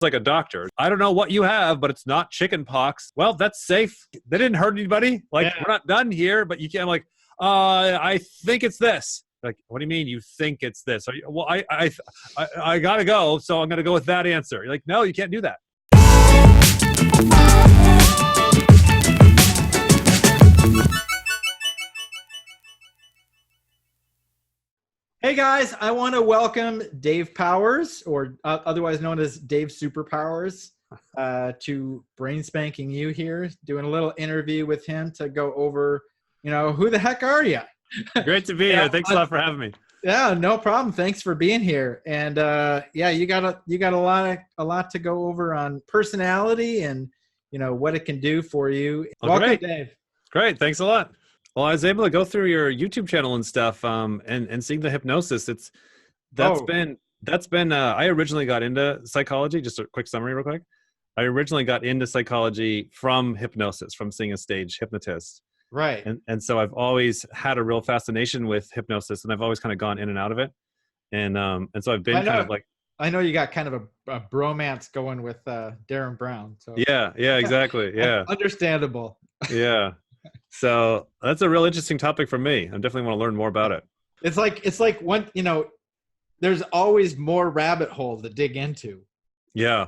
like a doctor. I don't know what you have, but it's not chicken pox. Well, that's safe. They didn't hurt anybody. Like, Yeah. we're not done here, but you can't like, I think it's this. Like, what do you mean you think it's this? Well, I gotta go, so I'm gonna go with that answer. You're like, no, you can't do that. Hey guys, I want to welcome Dave Powers, or otherwise known as DaveSuperPowers, to Brain Spanking You here, doing a little interview with him to go over, who the heck are you? Great to be here. Thanks a lot for having me. Yeah, no problem. Thanks for being here. And you got a lot to go over on personality and what it can do for you. Oh, welcome, great. Dave. Great, thanks a lot. Well, I was able to go through your YouTube channel and stuff, and seeing the hypnosis. That's been. I originally got into psychology. Just a quick summary, real quick. I originally got into psychology from hypnosis, from seeing a stage hypnotist. Right. And so I've always had a real fascination with hypnosis, and I've always kind of gone in and out of it. And so I've been kind of like. I know you got kind of a bromance going with Derren Brown. So Yeah, exactly. Yeah. Understandable. Yeah. So that's a real interesting topic for me. I definitely want to learn more about it. It's like when, there's always more rabbit hole to dig into. Yeah.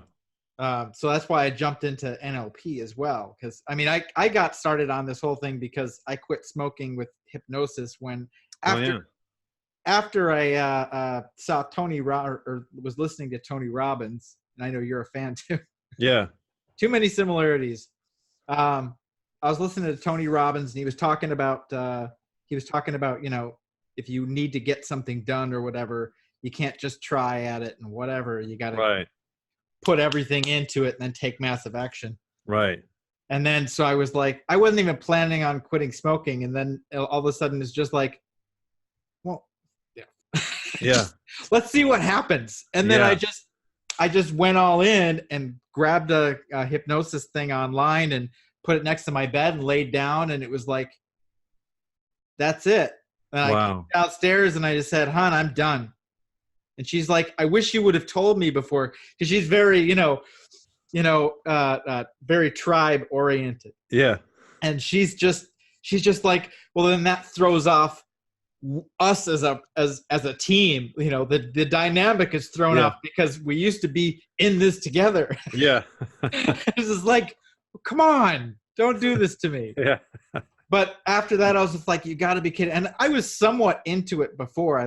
So that's why I jumped into NLP as well. Because I got started on this whole thing because I quit smoking with hypnosis when after I saw or was listening to Tony Robbins, and I know you're a fan too. Yeah. Too many similarities. I was listening to Tony Robbins, and he was talking about if you need to get something done or whatever, you can't just try at it and whatever. You got to put everything into it and then take massive action. Right. And then so I was like, I wasn't even planning on quitting smoking, and then all of a sudden it's just like, well, yeah. Let's see what happens. And then I just went all in and grabbed a hypnosis thing online and put it next to my bed and laid down, and it was like, that's it. And I came downstairs and I just said, hon, I'm done. And she's like, I wish you would have told me before, because she's very, very tribe oriented. Yeah. And she's just like, well, then that throws off us as a team. The dynamic is thrown off because we used to be in this together. Yeah. It's just like, come on, don't do this to me. Yeah. But after that, I was just like, you got to be kidding. And I was somewhat into it before. I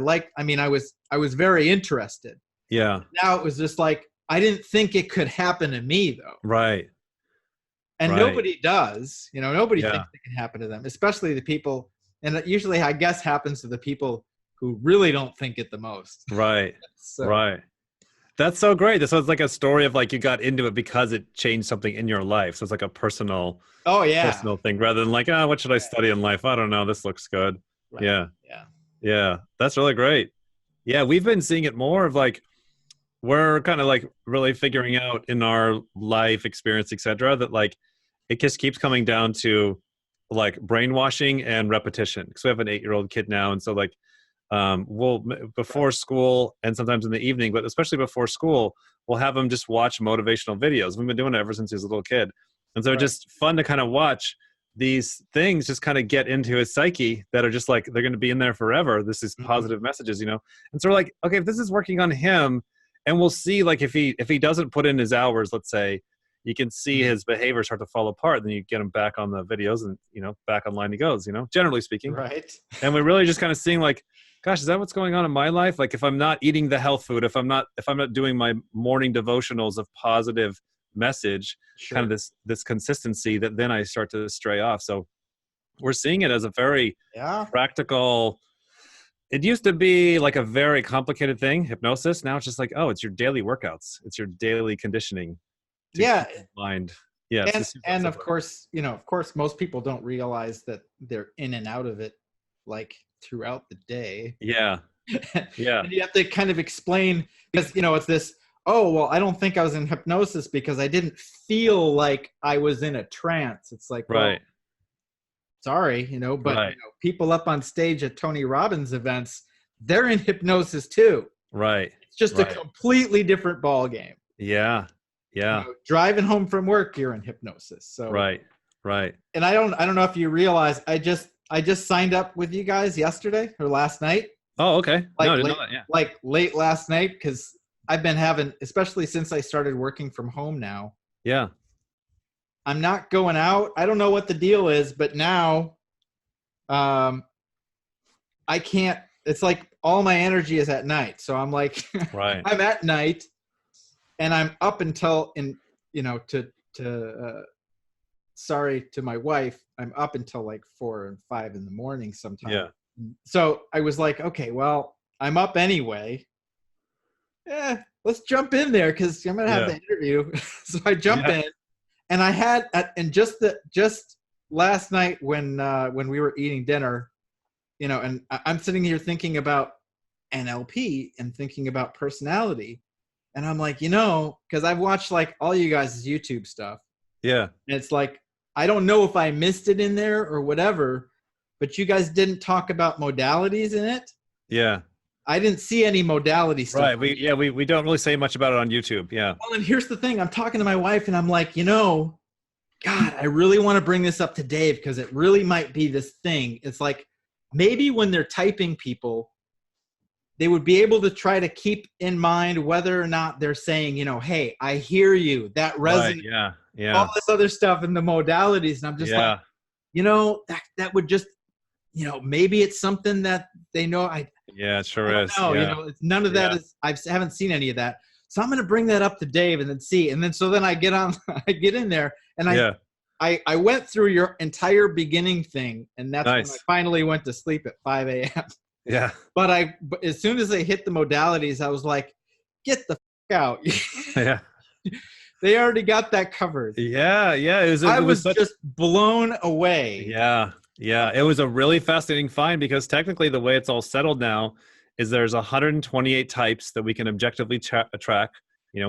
was very interested. Yeah. Now it was just like, I didn't think it could happen to me though. Right. And nobody does. Nobody thinks it can happen to them, especially the people. And it usually, I guess, happens to the people who really don't think it the most. Right. So. Right. That's so great. So it's like a story of like you got into it because it changed something in your life. So it's like a personal thing rather than like, what should I study in life? I don't know. This looks good. Right. Yeah. Yeah. Yeah. That's really great. Yeah. We've been seeing it more of like, we're kind of like really figuring out in our life experience, et cetera, that like, it just keeps coming down to like brainwashing and repetition. Because we have an 8-year-old kid now. And so like, we'll before school and sometimes in the evening, but especially before school, we'll have him just watch motivational videos. We've been doing it ever since he was a little kid. And so just fun to kind of watch these things just kind of get into his psyche that are just like, they're going to be in there forever. This is positive messages, And so we're like, okay, if this is working on him, and we'll see like if he doesn't put in his hours, let's say, you can see his behavior start to fall apart. Then you get him back on the videos and, back online he goes, generally speaking. Right. And we're really just kind of seeing like, gosh, is that what's going on in my life? Like if I'm not eating the health food, if I'm not doing my morning devotionals of positive message, kind of this consistency, that then I start to stray off. So we're seeing it as a very practical. It used to be like a very complicated thing, hypnosis. Now it's just like, oh, it's your daily workouts. It's your daily conditioning. Mind. Yeah. And of course, most people don't realize that they're in and out of it like throughout the day. Yeah. Yeah. And you have to kind of explain, because, it's this, oh, well, I don't think I was in hypnosis because I didn't feel like I was in a trance. It's like, well, sorry, but people up on stage at Tony Robbins events, they're in hypnosis too. Right. It's just a completely different ball game. Yeah. Yeah. Driving home from work, you're in hypnosis. So Right. And I don't know if you realize, I just signed up with you guys yesterday or last night. Oh, okay. Like No, I didn't late, know that. Yeah. like late last night, because I've been having, especially since I started working from home now. Yeah. I'm not going out. I don't know what the deal is, but now I can't. It's like all my energy is at night. So I'm like, Right. I'm at night and I'm up until sorry to my wife, I'm up until like 4 and 5 in the morning sometimes. Yeah. So I was like, okay, well, I'm up anyway. Let's jump in there because I'm going to have the interview. So I jump in. And I had, and just last night when we were eating dinner, and I'm sitting here thinking about NLP and thinking about personality, and I'm like, because I've watched like all you guys' YouTube stuff. Yeah. And it's like, I don't know if I missed it in there or whatever, but you guys didn't talk about modalities in it. Yeah. I didn't see any modality stuff. Right. We don't really say much about it on YouTube. Yeah. Well, and here's the thing. I'm talking to my wife and I'm like, God, I really want to bring this up to Dave because it really might be this thing. It's like maybe when they're typing people, they would be able to try to keep in mind whether or not they're saying, hey, I hear you. That resonates. Right. Yeah. All this other stuff in the modalities. And I'm just like, that would just, maybe it's something that they know. Yeah, it sure is. No, Yeah. None of that is. I haven't seen any of that. So I'm going to bring that up to Dave and then see. And then so then I get on. I get in there and I went through your entire beginning thing, and that's when I finally went to sleep at 5 a.m. Yeah. But as soon as they hit the modalities, I was like, get the out. Yeah. They already got that covered. Yeah. I was just blown away. Yeah. It was a really fascinating find because technically the way it's all settled now is there's 128 types that we can objectively track.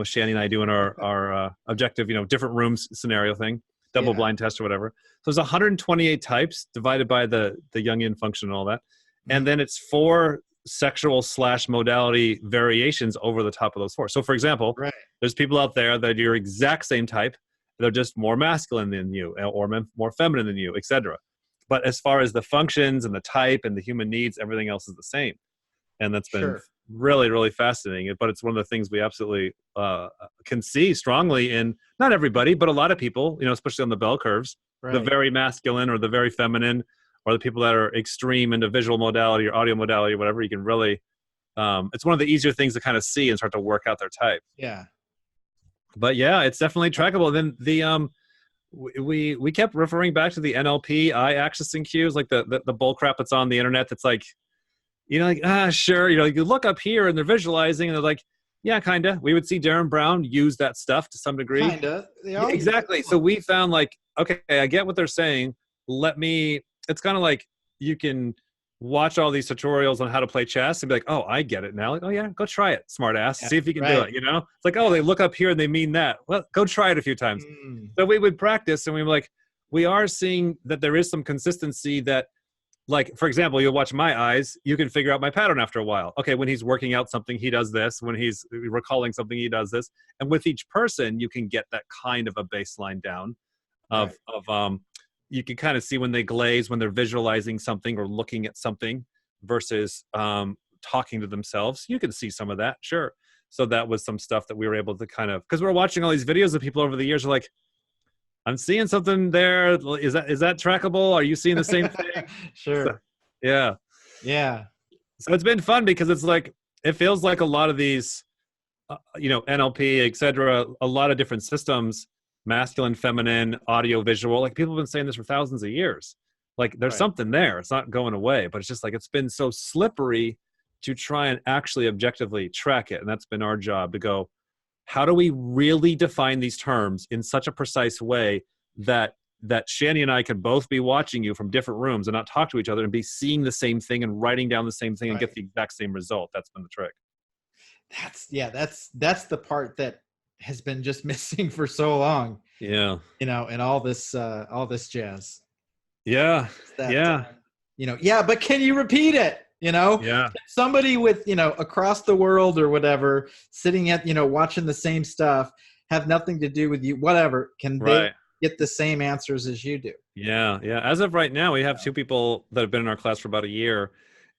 Shanny and I doing our objective, different rooms scenario thing, double blind test or whatever. So there's 128 types divided by the Jungian function and all that. And then it's 4 sexual / modality variations over the top of those 4. So for example, there's people out there that are your exact same type. They're just more masculine than you or more feminine than you, etc. But as far as the functions and the type and the human needs, everything else is the same. And that's been really, really fascinating. But it's one of the things we absolutely can see strongly in not everybody, but a lot of people, especially on the bell curves, the very masculine or the very feminine, or the people that are extreme into visual modality or audio modality or whatever. You can really, it's one of the easier things to kind of see and start to work out their type. Yeah. But yeah, it's definitely trackable. Then the we kept referring back to the NLP I-accessing cues, like the bull crap that's on the internet. That's like, sure. You look up here and they're visualizing and they're like, yeah, kind of. We would see Derren Brown use that stuff to some degree. Kind of. Yeah, exactly. So we found like, okay, I get what they're saying. It's kind of like you can watch all these tutorials on how to play chess and be like, oh, I get it now. Like, oh yeah, go try it, smart ass. See if you can do it. It's like, oh, they look up here and they mean that. Well, go try it a few times. So we would practice and we were like, we are seeing that there is some consistency that, like, for example, you'll watch my eyes, you can figure out my pattern after a while. Okay, when he's working out something, he does this. When he's recalling something, he does this. And with each person, you can get that kind of a baseline down of you can kind of see when they glaze, when they're visualizing something or looking at something versus talking to themselves. You can see some of that, sure. So that was some stuff that we were able to kind of, because we're watching all these videos of people over the years are like, I'm seeing something there. Is that trackable? Are you seeing the same thing? Sure. So, yeah. So it's been fun because it's like, it feels like a lot of these, NLP, et cetera, a lot of different systems, masculine, feminine, audio, visual, like people have been saying this for thousands of years. Like there's something there. It's not going away, but it's just like, it's been so slippery to try and actually objectively track it. And that's been our job to go, how do we really define these terms in such a precise way that Shani and I can both be watching you from different rooms and not talk to each other and be seeing the same thing and writing down the same thing and get the exact same result? That's been the trick. That's the part that has been just missing for so long. Yeah. And all this jazz. Yeah. But can you repeat it? Somebody with, across the world or whatever, sitting at, watching the same stuff. have nothing to do with you, whatever, can they Right. get the same answers as you do? Yeah, yeah. As of right now, we have two people that have been in our class for about a year,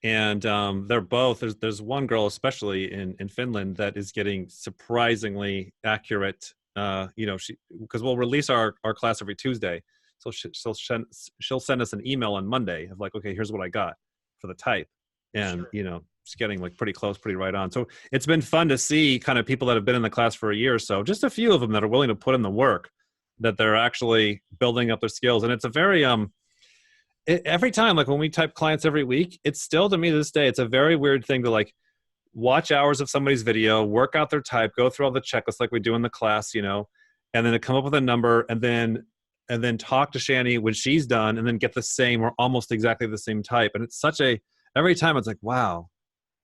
and they're both. There's one girl especially in Finland that is getting surprisingly accurate. She because we'll release our class every Tuesday, so she'll send us an email on Monday of like, okay, here's what I got for the type, and Sure. it's getting like pretty close, pretty right on. So it's been fun to see kind of people that have been in the class for a year or so, just a few of them that are willing to put in the work, that they're actually building up their skills. And it's a very every time, like when we type clients every week, it's still, to me to this day, it's a very weird thing to like watch hours of somebody's video, work out their type, go through all the checklists like we do in the class, and then to come up with a number, and then talk to Shani when she's done, and then get the same or almost exactly the same type. And it's every time it's like, wow,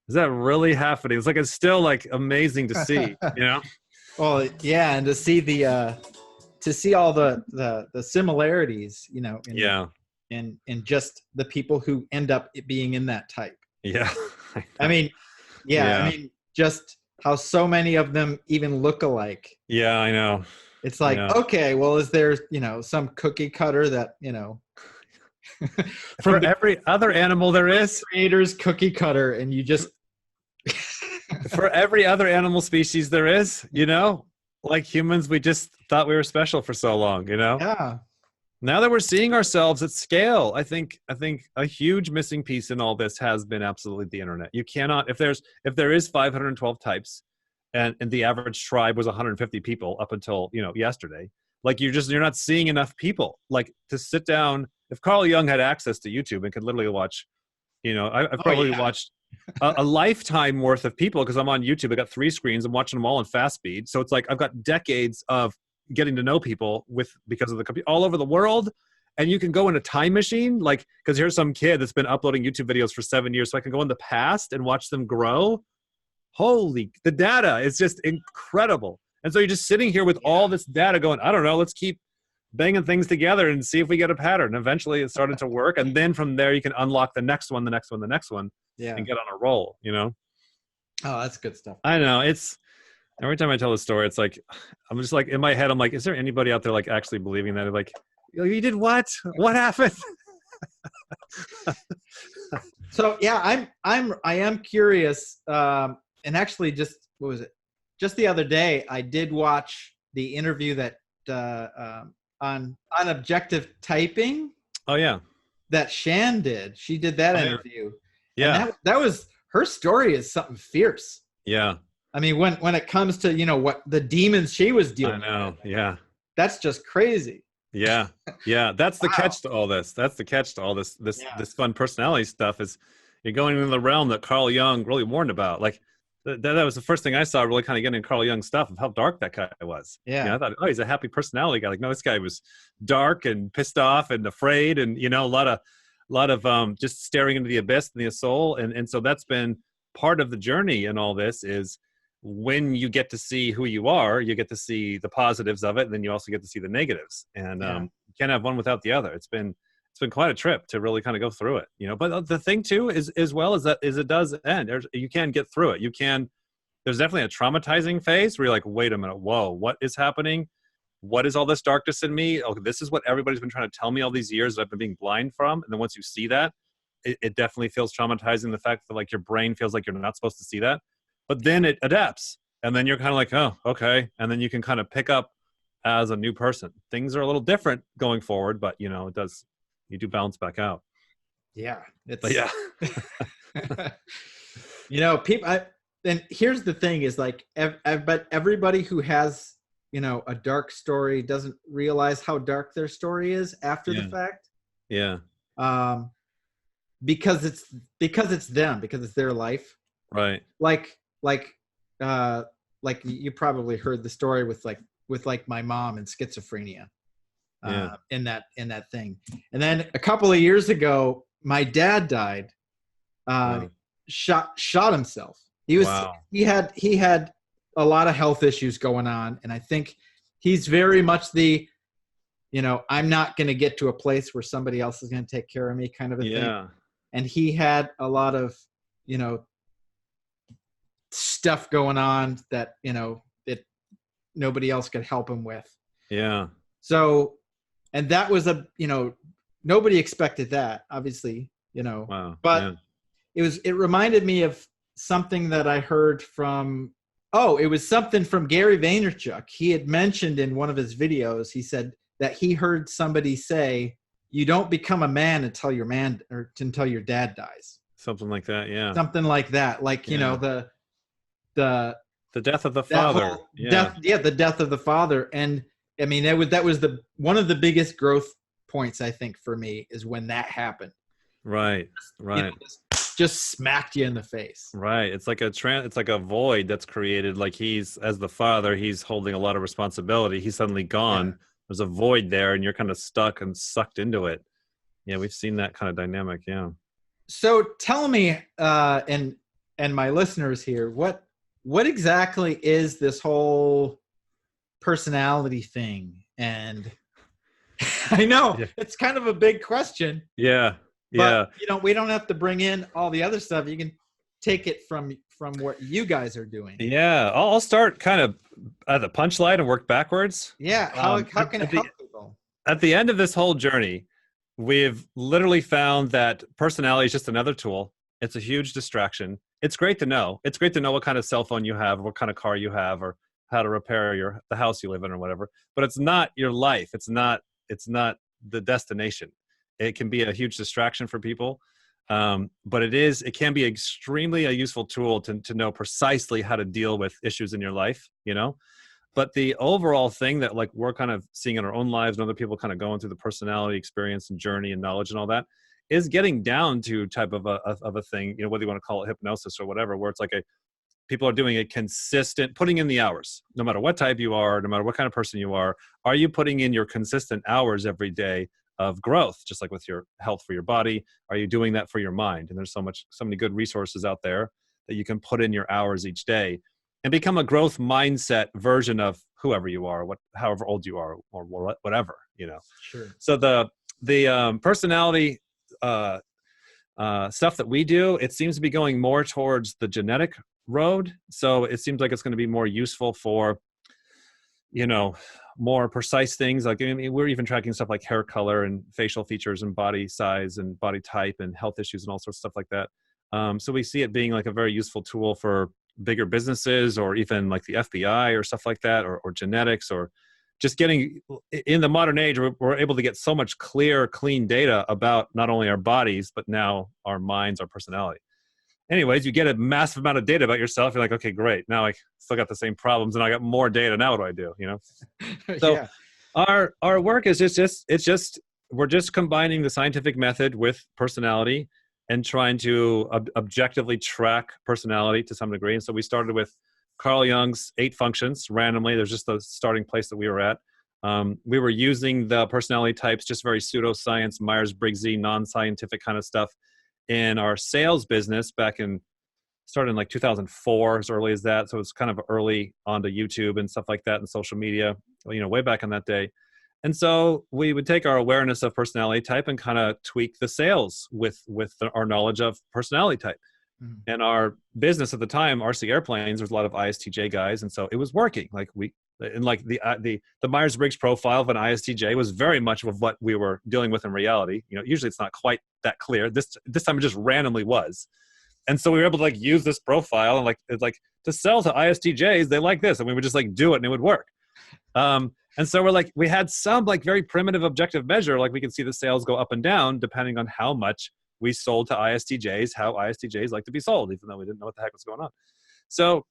is that really happening? It's like, it's still like amazing to see, Well, yeah, and to see to see all the similarities, in just the people who end up being in that type. Yeah. I mean, I mean, just how so many of them even look alike. Yeah, I know. It's like, okay, well, is there, some cookie cutter that, from every other animal there is? Creator's cookie cutter, and you just... For every other animal species there is, like humans, we just thought we were special for so long, Yeah. Now that we're seeing ourselves at scale, I think a huge missing piece in all this has been absolutely the internet. You cannot, if there is 512 types, and the average tribe was 150 people up until yesterday, like you're not seeing enough people like to sit down. If Carl Jung had access to YouTube and could literally watch, I've probably watched a lifetime worth of people, because I'm on YouTube. I got 3 screens. I'm watching them all in fast speed. So it's like I've got decades of getting to know people because of the computer all over the world. And you can go in a time machine, like, because here's some kid that's been uploading YouTube videos for 7 years. So I can go in the past and watch them grow. The data is just incredible. And so you're just sitting here with all this data going, I don't know, let's keep banging things together and see if we get a pattern. Eventually it started to work. And then from there, you can unlock the next one, and get on a roll, Oh, that's good stuff. I know. It's every time I tell a story, it's like, I'm just like, in my head, I'm like, is there anybody out there like actually believing that? Like, you did what? What happened? So yeah, I am curious. And actually, just what was it? Just the other day, I did watch the interview that on objective typing. Oh yeah, that Shan did. She did that interview. Yeah, and that was, her story is something fierce. Yeah. I mean, when it comes to what the demons she was dealing with. I know. Yeah. That's just crazy. Yeah. Yeah. That's the catch to all this. That's the catch to all this fun personality stuff, is you're going into the realm that Carl Jung really warned about. Like that was the first thing I saw really kind of getting into Carl Jung stuff, of how dark that guy was. Yeah. I thought, oh, he's a happy personality guy. Like, no, this guy was dark and pissed off and afraid, and a lot of just staring into the abyss and the soul. And so that's been part of the journey in all this, is when you get to see who you are, you get to see the positives of it, and then you also get to see the negatives. And you can't have one without the other. It's been quite a trip to really kind of go through it, But the thing too is, as well as that, is it does end. You can get through it. There's definitely a traumatizing phase where you're like, wait a minute, whoa, what is happening? What is all this darkness in me? Oh, this is what everybody's been trying to tell me all these years that I've been being blind from. And then once you see that, it definitely feels traumatizing. The fact that like your brain feels like you're not supposed to see that, but then it adapts, and then you're kind of like, oh, okay. And then you can kind of pick up as a new person. Things are a little different going forward, but you do bounce back out. Yeah. People, and here's the thing is like, but everybody who has, a dark story doesn't realize how dark their story is after the fact. Yeah. Because it's them, because it's their life. Right. Like you probably heard the story with my mom and schizophrenia. In that thing. And then a couple of years ago, my dad died, shot himself. He had a lot of health issues going on. And I think he's very much the, I'm not going to get to a place where somebody else is going to take care of me kind of a thing. And he had a lot of, stuff going on that, nobody else could help him with. Yeah. So, and that was nobody expected that, obviously, Wow. but it reminded me of something that I heard from, it was something from Gary Vaynerchuk. He had mentioned in one of his videos, he said that he heard somebody say, you don't become a man until until your dad dies. Something like that. Yeah. Something like that. Like, the death of the father. The death of the father. And I mean, that was one of the biggest growth points, I think, for me, is when that happened. Right. Just smacked you in the face. Right. It's like a void that's created. Like as the father, he's holding a lot of responsibility. He's suddenly gone. Yeah. There's a void there, and you're kind of stuck and sucked into it. Yeah, we've seen that kind of dynamic. Yeah. So tell me, and my listeners here, what exactly is this whole personality thing? And I know it's kind of a big question. Yeah. But, we don't have to bring in all the other stuff. You can take it from what you guys are doing. Yeah. I'll start kind of at the punchline and work backwards. Yeah. How can it help people? At the end of this whole journey, we've literally found that personality is just another tool. It's a huge distraction. It's great to know. It's great to know what kind of cell phone you have, what kind of car you have, or how to repair the house you live in or whatever. But it's not your life. It's not the destination. It can be a huge distraction for people. But it can be extremely a useful tool to know precisely how to deal with issues in your life, But the overall thing that like we're kind of seeing in our own lives and other people kind of going through the personality experience and journey and knowledge and all that is getting down to type of a thing, whether you want to call it hypnosis or whatever, where it's like people are doing a consistent, putting in the hours, no matter what type you are, no matter what kind of person you are you putting in your consistent hours every day of growth, just like with your health for your body? Are you doing that for your mind? And there's so many good resources out there that you can put in your hours each day and become a growth mindset version of whoever you are, however old you are, or whatever, Sure. So the personality stuff that we do, it seems to be going more towards the genetic road. So it seems like it's going to be more useful for, more precise things. Like, I mean, we're even tracking stuff like hair color and facial features and body size and body type and health issues and all sorts of stuff like that. So we see it being like a very useful tool for bigger businesses, or even like the FBI or stuff like that, or genetics, or just getting in the modern age, we're able to get so much clear, clean data about not only our bodies, but now our minds, our personality. Anyways, you get a massive amount of data about yourself. You're like, okay, great. Now I still got the same problems and I got more data. Now what do I do? So our work is we're just combining the scientific method with personality and trying to objectively track personality to some degree. And so we started with Carl Jung's 8 functions randomly. There's just the starting place that we were at. We were using the personality types, just very pseudoscience, Myers-Briggs, non-scientific kind of stuff in our sales business started in like 2004, as early as that. So it's kind of early onto YouTube and stuff like that and social media, way back in that day. And so we would take our awareness of personality type and kind of tweak the sales with our knowledge of personality type. Mm-hmm. And our business at the time, RC Airplanes, there was a lot of ISTJ guys. And so it was working. The Myers-Briggs profile of an ISTJ was very much of what we were dealing with in reality. Usually it's not quite that clear. This time it just randomly was. And so we were able to use this profile and to sell to ISTJs, they like this. And we would just do it and it would work. And so we had some very primitive objective measure. We could see the sales go up and down depending on how much we sold to ISTJs, how ISTJs like to be sold, even though we didn't know what the heck was going on. So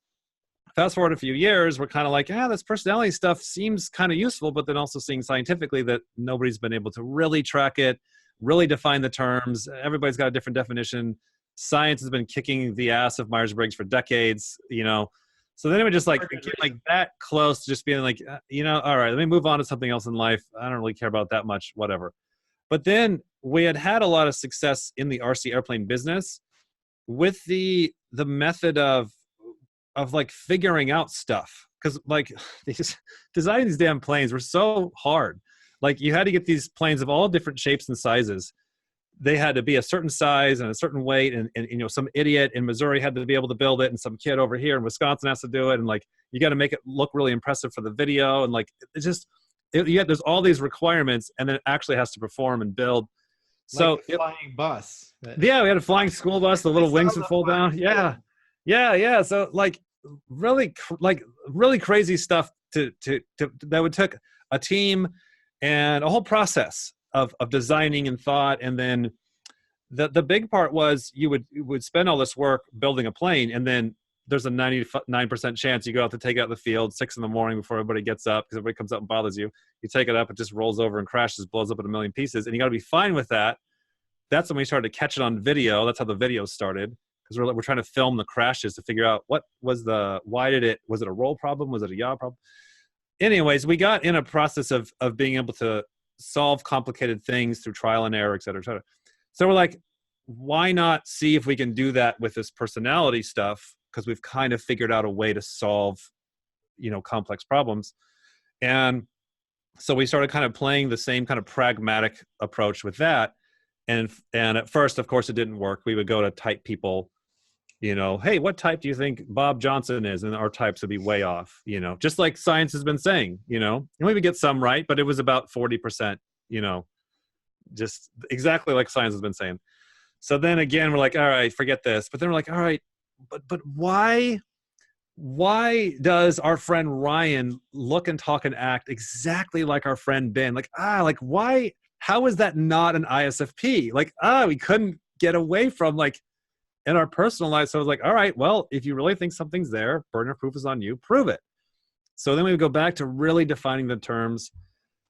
fast forward a few years, we're kind of this personality stuff seems kind of useful, but then also seeing scientifically that nobody's been able to really track it, really define the terms. Everybody's got a different definition. Science has been kicking the ass of Myers-Briggs for decades, So then it would just get that close to just being all right, let me move on to something else in life. I don't really care about that much, whatever. But then we had a lot of success in the RC airplane business with the method of figuring out stuff. Because designing these damn planes were so hard. You had to get these planes of all different shapes and sizes they had to be a certain size and a certain weight, and you know, some idiot in Missouri had to be able to build it, and some kid over here in Wisconsin has to do it, and like you got to make it look really impressive for the video, and like it's just there's all these requirements, and then it actually has to perform and build. So like a flying bus. Yeah, we had a flying school bus. The little wings would fold down. Yeah. So like really crazy stuff to that would take a team and a whole process of designing and thought. And then the big part was you would spend all this work building a plane, and then there's a 99% chance you go out to take it out in the field 6 a.m. before everybody gets up, because everybody comes up and bothers you. You take it up, it just rolls over and crashes, blows up in a million pieces, and you got to be fine with that. That's when we started to catch it on video. That's how the video started, because we're trying to film the crashes to figure out was it a roll problem? Was it a yaw problem? Anyways, we got in a process of being able to solve complicated things through trial and error, et cetera, et cetera. So we're like, why not see if we can do that with this personality stuff? Because we've kind of figured out a way to solve, you know, complex problems. And so we started kind of playing the same kind of pragmatic approach with that. And at first, of course, it didn't work. We would go to type people, you know, hey, what type do you think Bob Johnson is? And our types would be way off, you know, just like science has been saying, you know, and we would get some right, but it was about 40%, you know, just exactly like science has been saying. So then again, we're like, all right, forget this. But then we're like, all right, but why does our friend Ryan look and talk and act exactly like our friend Ben? Like, why? How is that not an ISFP? Like, we couldn't get away from, like, in our personal life. So I was like, all right, well, if you really think something's there, burden of proof is on you, prove it. So then we would go back to really defining the terms.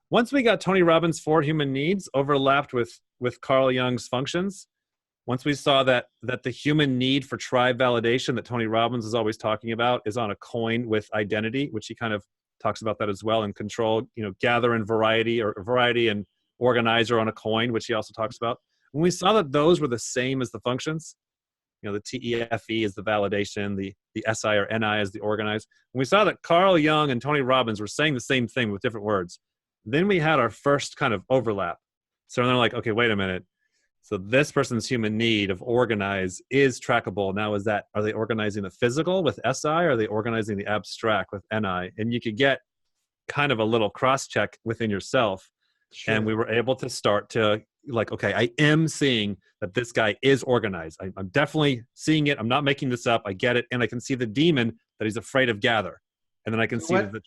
Once we got Tony Robbins' 4 human needs overlapped with Carl Jung's functions, once we saw that the human need for tribe validation that Tony Robbins is always talking about is on a coin with identity, which he kind of talks about that as well, and control, you know, gather and variety, or variety and organizer on a coin, which he also talks about. When we saw that those were the same as the functions, you know, the TEFE is the validation, the SI or NI is the organize. When we saw that Carl Jung and Tony Robbins were saying the same thing with different words, then we had our first kind of overlap. So they're like, okay, wait a minute. So this person's human need of organize is trackable. Now, are they organizing the physical with SI, or are they organizing the abstract with NI? And you could get kind of a little cross-check within yourself. Sure. And we were able to start to, like, okay, I am seeing that this guy is organized. I'm definitely seeing it. I'm not making this up. I get it. And I can see the demon that he's afraid of gather. And then I can see that the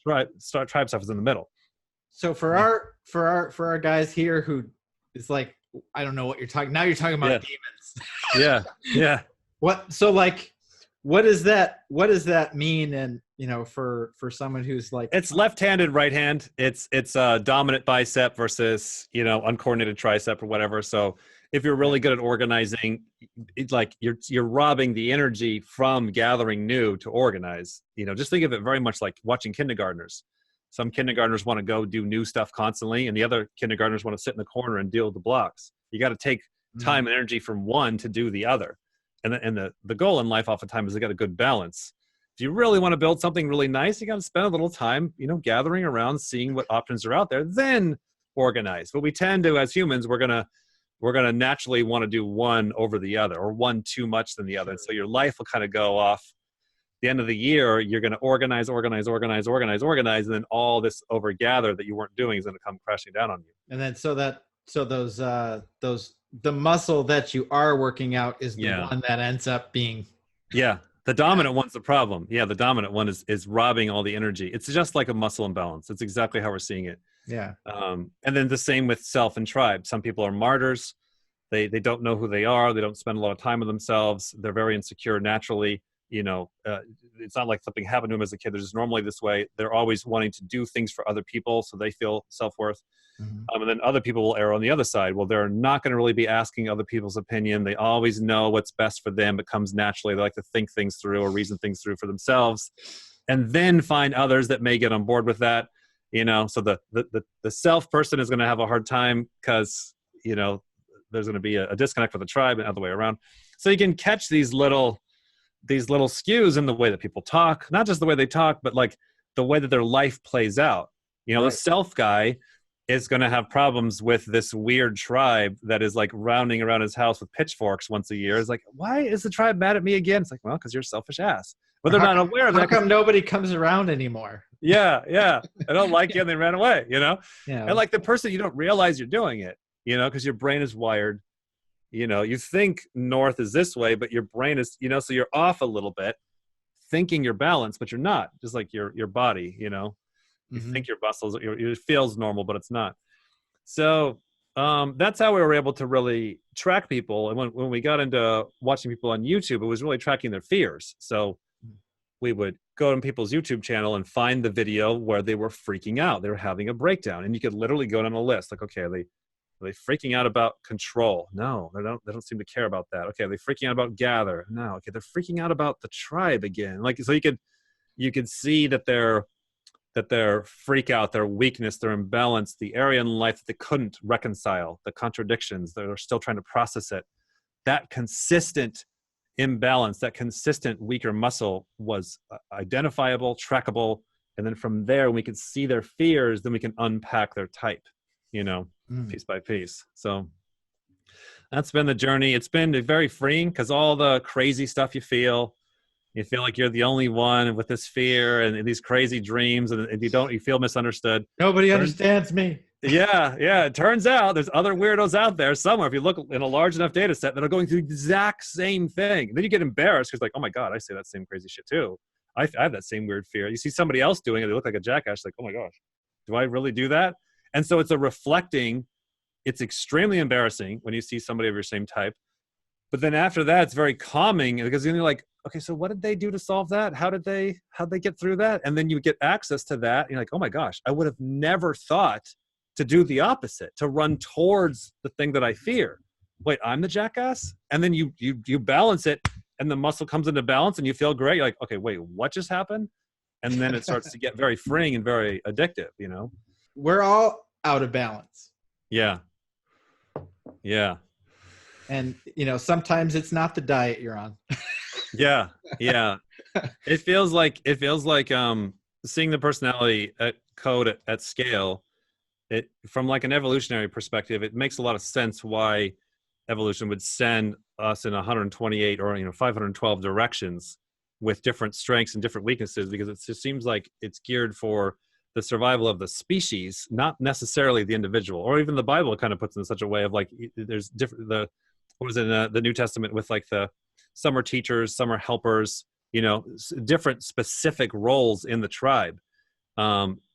tribe stuff is in the middle. So for our guys here who is like, I don't know what you're talking. Now you're talking about demons. Yeah. What does that mean? And, you know, for someone who's like, it's left-handed, right hand. It's dominant bicep versus, you know, uncoordinated tricep or whatever. So if you're really good at organizing, it's like you're robbing the energy from gathering new to organize. You know, just think of it very much like watching kindergartners. Some kindergartners want to go do new stuff constantly, and the other kindergartners want to sit in the corner and deal with the blocks. You got to take time and energy from one to do the other. And the goal in life oftentimes is to get a good balance. If you really want to build something really nice, you got to spend a little time, you know, gathering around, seeing what options are out there, then organize. But we tend to, as humans, we're gonna naturally want to do one over the other, or one too much than the other. And so your life will kind of go off. The end of the year, you're going to organize, and then all this overgather that you weren't doing is going to come crashing down on you. And then the muscle that you are working out is the one that ends up being. Yeah. The dominant one's the problem. Yeah. The dominant one is robbing all the energy. It's just like a muscle imbalance. It's exactly how we're seeing it. Yeah. And then the same with self and tribe. Some people are martyrs. They don't know who they are. They don't spend a lot of time with themselves. They're very insecure naturally. You know, it's not like something happened to them as a kid. They're just normally this way. They're always wanting to do things for other people, so they feel self-worth. And then other people will err on the other side. Well, they're not going to really be asking other people's opinion. They always know what's best for them. It comes naturally. They like to think things through or reason things through for themselves, and then find others that may get on board with that. You know, so the self person is going to have a hard time because, you know, there's going to be a disconnect with the tribe and other way around. So you can catch these little skews in the way that people talk, not just the way they talk, but like the way that their life plays out. You know, the self guy is going to have problems with this weird tribe that is like rounding around his house with pitchforks once a year. It's like, why is the tribe mad at me again? It's like, well, because you're a selfish ass. But they're not aware of that. How come nobody comes around anymore? Yeah. I don't like you, and they ran away, Yeah. And like the person, you don't realize you're doing it, because your brain is wired. You think north is this way, but your brain is, so you're off a little bit, thinking you're balanced, but you're not. Just like your body, you think your muscles, it feels normal, but it's not. So that's how we were able to really track people. And when we got into watching people on YouTube, it was really tracking their fears. So we would go on people's YouTube channel and find the video where they were freaking out. They were having a breakdown, and you could literally go down a list. Like, okay, are they freaking out about control? No, they don't seem to care about that. Okay, are they freaking out about gather? No. Okay, they're freaking out about the tribe again. Like, so you could see that their freak out, their weakness, their imbalance, the area in life that they couldn't reconcile, the contradictions, they're still trying to process it. That consistent imbalance, that consistent weaker muscle was identifiable, trackable. And then from there, we can see their fears, then we can unpack their type, piece by piece. So that's been the journey. It's been very freeing because all the crazy stuff you feel like you're the only one with this fear and these crazy dreams, and you feel misunderstood. Nobody understands me. Yeah. It turns out there's other weirdos out there somewhere. If you look in a large enough data set that are going through the exact same thing, then you get embarrassed because, like, oh my God, I say that same crazy shit too. I have that same weird fear. You see somebody else doing it, they look like a jackass. Like, oh my gosh, do I really do that? And so it's extremely embarrassing when you see somebody of your same type. But then after that, it's very calming because then you're like, okay, so what did they do to solve that? How'd they get through that? And then you get access to that. And you're like, oh my gosh, I would have never thought to do the opposite, to run towards the thing that I fear. Wait, I'm the jackass? And then you balance it, and the muscle comes into balance and you feel great. You're like, okay, wait, what just happened? And then it starts to get very freeing and very addictive, We're all out of balance. Yeah. And, sometimes it's not the diet you're on. Yeah. It feels like seeing the personality code at scale. It, from like an evolutionary perspective, it makes a lot of sense why evolution would send us in 128 or 512 directions with different strengths and different weaknesses, because it just seems like it's geared for the survival of the species, not necessarily the individual. Or even the Bible kind of puts it in such a way of like, there's different, what was in the New Testament with like some are teachers, some are helpers, different specific roles in the tribe.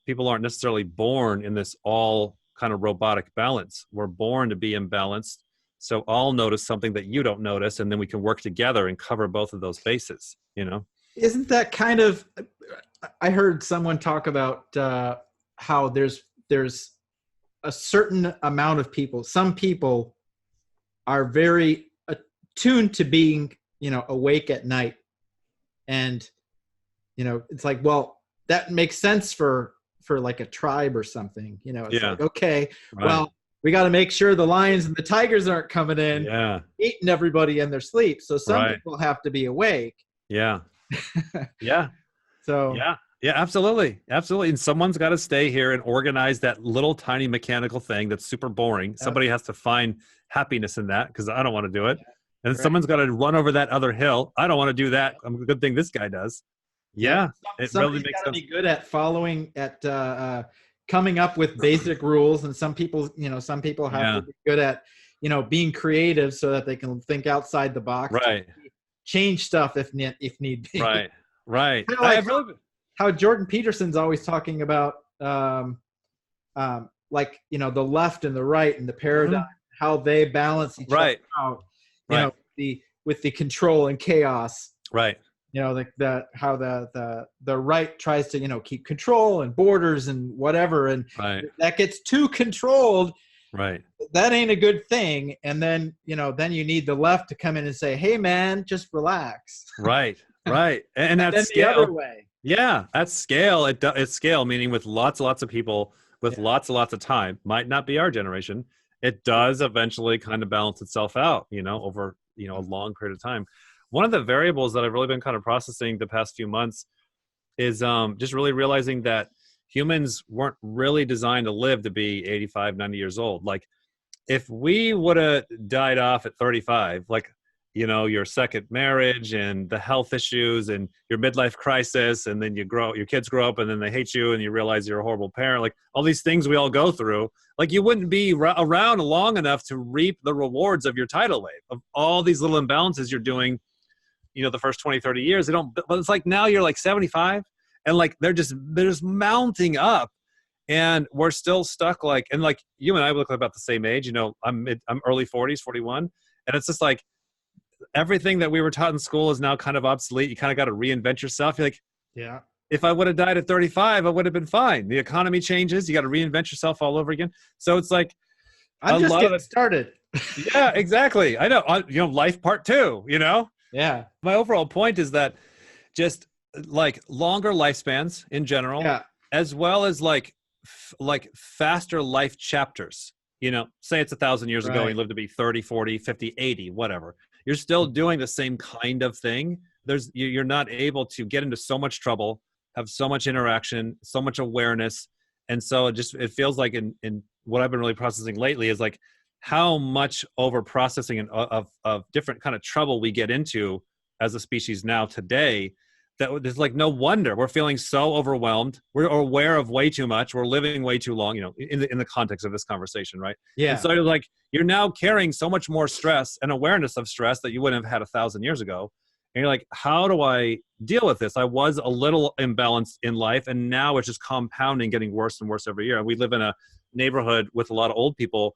People aren't necessarily born in this all kind of robotic balance. We're born to be imbalanced. So I'll notice something that you don't notice, and then we can work together and cover both of those bases, Isn't that kind of, I heard someone talk about how there's a certain amount of people, some people are very attuned to being, awake at night. And, it's like, well, that makes sense for like a tribe or something, it's like, okay, right. Well, we got to make sure the lions and the tigers aren't coming in, eating everybody in their sleep. So some people have to be awake. Yeah. So yeah, absolutely. And someone's got to stay here and organize that little tiny mechanical thing that's super boring. Somebody has to find happiness in that, because I don't want to do it. And someone's got to run over that other hill. I don't want to do that. A good thing this guy does. Yeah, it really makes sense. Be good at following, at coming up with basic rules, and some people have to be good at being creative so that they can think outside the box. Right. Change stuff if need be. Right. Like how Jordan Peterson's always talking about, the left and the right and the paradigm, how they balance each other out. With the control and chaos. Right. How the right tries to keep control and borders and whatever, and that gets too controlled. Right. That ain't a good thing. And then then you need the left to come in and say, hey man, just relax. Right. And that's scale. The other way. Yeah, at scale. It's scale, meaning with lots of people with lots of time. Might not be our generation. It does eventually kind of balance itself out, over a long period of time. One of the variables that I've really been kind of processing the past few months is just really realizing that humans weren't really designed to live to be 85, 90 years old. Like if we would have died off at 35, like, you know, your second marriage and the health issues and your midlife crisis, and then your kids grow up and then they hate you and you realize you're a horrible parent, like all these things we all go through, like you wouldn't be around long enough to reap the rewards of your tidal wave, of all these little imbalances you're doing, you know, the first 20, 30 years. They don't, but it's like now you're like 75 and like they're just mounting up. And we're still stuck, like, and like you and I look about the same age, you know, I'm early 40s, 41. And it's just like everything that we were taught in school is now kind of obsolete. You kind of got to reinvent yourself. You're like, Yeah. if I would have died at 35, I would have been fine. The economy changes. You got to reinvent yourself all over again. So it's like, I'm just getting started. Yeah, exactly. I know, you know, life part 2, you know? Yeah. My overall point is that just like longer lifespans in general, Yeah. as well as like faster life chapters, you know, say it's 1,000 years ago, Right. you live to be 30, 40, 50, 80, whatever. You're still doing the same kind of thing. You're not able to get into so much trouble, have so much interaction, so much awareness. And so it feels like in what I've been really processing lately is like how much over processing of different kind of trouble we get into as a species now today, that there's like no wonder we're feeling so overwhelmed. We're aware of way too much. We're living way too long, you know, in the context of this conversation, right? Yeah. And so like you're now carrying so much more stress and awareness of stress that you wouldn't have had 1,000 years ago. And you're like, how do I deal with this? I was a little imbalanced in life, and now it's just compounding, getting worse and worse every year. And we live in a neighborhood with a lot of old people,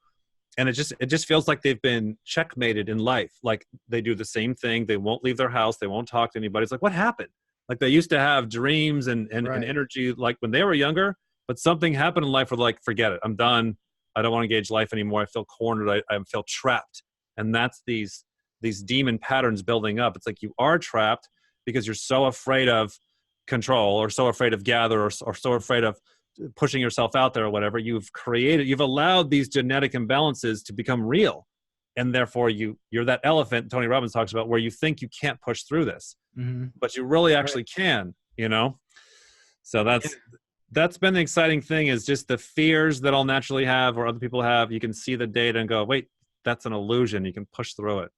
and it just feels like they've been checkmated in life. Like they do the same thing. They won't leave their house. They won't talk to anybody. It's like, what happened? Like they used to have dreams and Right. energy like when they were younger, but something happened in life where like, forget it. I'm done. I don't want to engage life anymore. I feel cornered. I feel trapped. And that's these demon patterns building up. It's like you are trapped because you're so afraid of control, or so afraid of gather, or so afraid of pushing yourself out there or whatever. You've allowed these genetic imbalances to become real. And therefore you're that elephant Tony Robbins talks about, where you think you can't push through this, but you really actually can, you know? So that's been the exciting thing, is just the fears that I'll naturally have or other people have. You can see the data and go, wait, that's an illusion. You can push through it.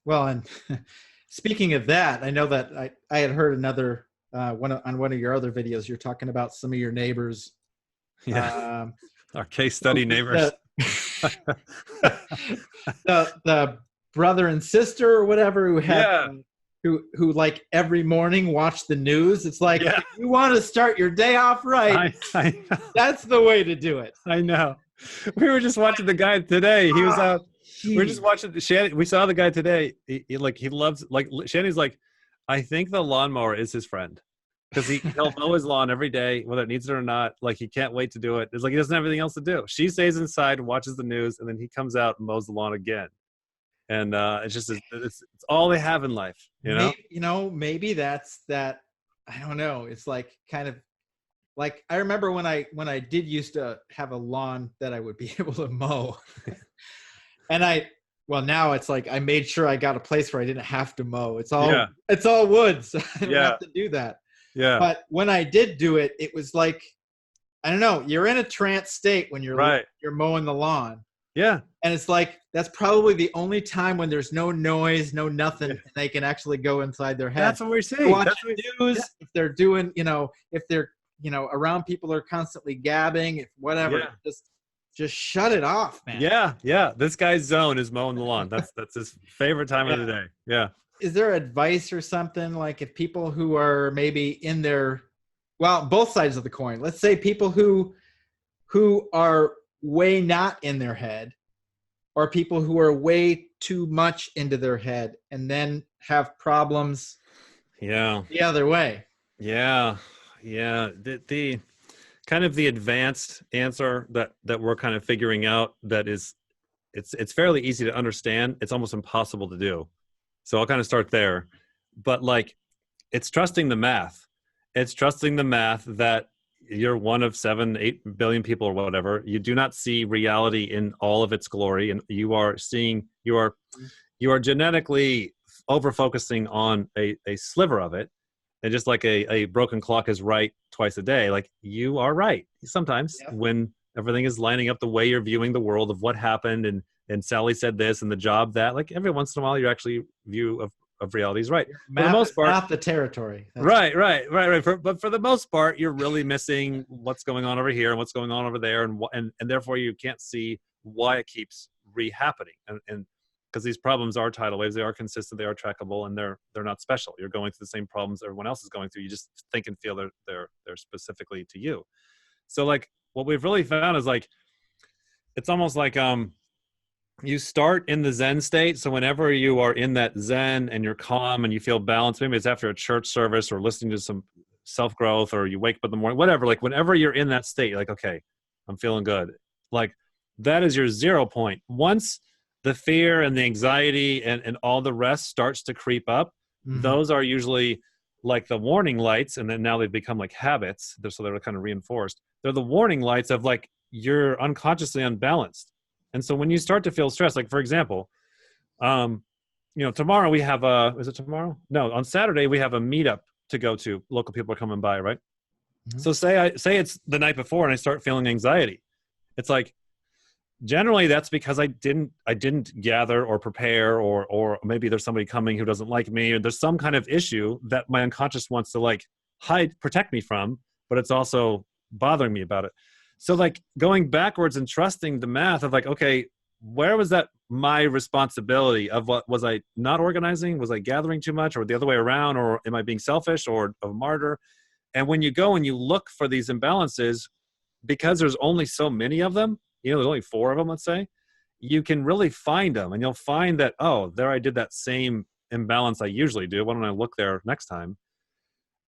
Well, and speaking of that, I know that I had heard another on one of your other videos, you're talking about some of your neighbors. Yeah. Our case study neighbors. The brother and sister or whatever who have who like every morning watch the news. It's like, if you want to start your day off right, I that's the way to do it. I know. We were just watching the guy today. He was out. We were just watching Shannon. We saw the guy today. He loves, like, Shannon's like, I think the lawnmower is his friend, because he'll mow his lawn every day, whether it needs it or not. Like, he can't wait to do it. It's like he doesn't have anything else to do. She stays inside and watches the news, and then he comes out and mows the lawn again. And it's just it's all they have in life, you know. Maybe that's that. I don't know. It's like kind of like, I remember when I did used to have a lawn that I would be able to mow, and now it's like I made sure I got a place where I didn't have to mow. It's all wood, so I don't have to do that. Yeah. But when I did do it, it was like, I don't know, you're in a trance state when you're mowing the lawn. Yeah. And it's like, that's probably the only time when there's no noise, no nothing, and they can actually go inside their head. That's what we're saying. Watch the news, if they're doing, if they're, around people are constantly gabbing, if whatever, just shut it off, man. Yeah. This guy's zone is mowing the lawn. That's his favorite time of the day. Yeah. Is there advice or something, like if people who are maybe in their, both sides of the coin, let's say people who are way not in their head, or people who are way too much into their head and then have problems the other way? The kind of the advanced answer that we're kind of figuring out, that is, it's fairly easy to understand. It's almost impossible to do. So I'll kind of start there. But like, it's trusting the math. It's trusting the math that you're one of 7-8 billion people or whatever. You do not see reality in all of its glory, and you are genetically over focusing on a sliver of it. And just like a broken clock is right twice a day, like you are right sometimes when everything is lining up the way you're viewing the world of what happened and Sally said this and the job that, like every once in a while you actually view of reality is right. For the most part, not the territory. Right. But for the most part, you're really missing what's going on over here and what's going on over there, and therefore you can't see why it keeps re-happening. And because these problems are tidal waves, they are consistent, they are trackable, and they're not special. You're going through the same problems everyone else is going through. You just think and feel they're specifically to you. So like what we've really found is like it's almost like you start in the Zen state. So whenever you are in that Zen and you're calm and you feel balanced, maybe it's after a church service or listening to some self-growth, or you wake up in the morning, whatever, like whenever you're in that state, you're like, okay, I'm feeling good. Like that is your 0 point. Once the fear and the anxiety and all the rest starts to creep up, those are usually like the warning lights. And then now they've become like habits. So they're kind of reinforced. They're the warning lights of like, you're unconsciously unbalanced. And so when you start to feel stressed, like for example, tomorrow we have is it tomorrow? No, on Saturday we have a meetup to go to. Local people are coming by, right? So say it's the night before and I start feeling anxiety. It's like, generally that's because I didn't gather or prepare, or maybe there's somebody coming who doesn't like me, or there's some kind of issue that my unconscious wants to like protect me from, but it's also bothering me about it. So like going backwards and trusting the math of like, okay, where was that my responsibility of what was I not organizing? Was I gathering too much, or the other way around? Or am I being selfish or a martyr? And when you go and you look for these imbalances, because there's only so many of them, there's only 4 of them, let's say, you can really find them, and you'll find that, oh, there I did that same imbalance I usually do. Why don't I look there next time?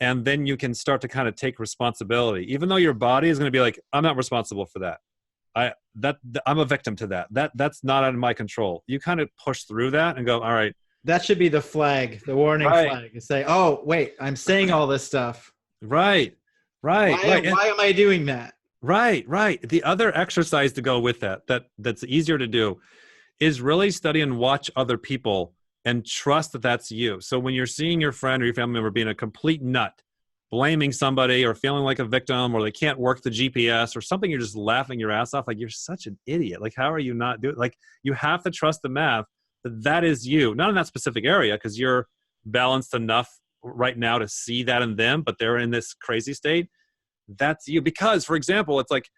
And then you can start to kind of take responsibility, even though your body is going to be like, I'm not responsible for that. I'm a victim to that. That's not out of my control. You kind of push through that and go, all right. That should be the flag, the warning flag, and say, oh, wait, I'm saying all this stuff. Right. Why am I doing that? Right. The other exercise to go with that's easier to do is really study and watch other people and trust that that's you. So when you're seeing your friend or your family member being a complete nut, blaming somebody or feeling like a victim, or they can't work the GPS or something, you're just laughing your ass off. Like, you're such an idiot. Like, how are you not doing? Like, you have to trust the math that is you, not in that specific area, because you're balanced enough right now to see that in them, but they're in this crazy state. That's you. Because, for example, it's like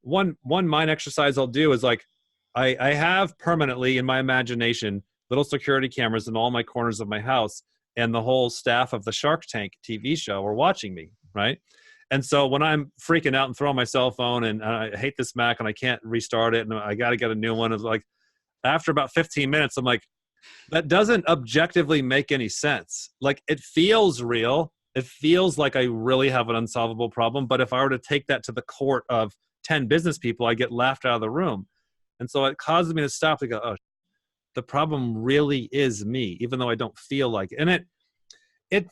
one mind exercise I'll do is like, I have permanently in my imagination little security cameras in all my corners of my house, and the whole staff of the Shark Tank TV show are watching me, right? And so when I'm freaking out and throwing my cell phone and I hate this Mac and I can't restart it and I got to get a new one, it's like after about 15 minutes, I'm like, that doesn't objectively make any sense. Like, it feels real. It feels like I really have an unsolvable problem. But if I were to take that to the court of 10 business people, I get laughed out of the room. And so it causes me to stop and go, oh, the problem really is me, even though I don't feel like it. And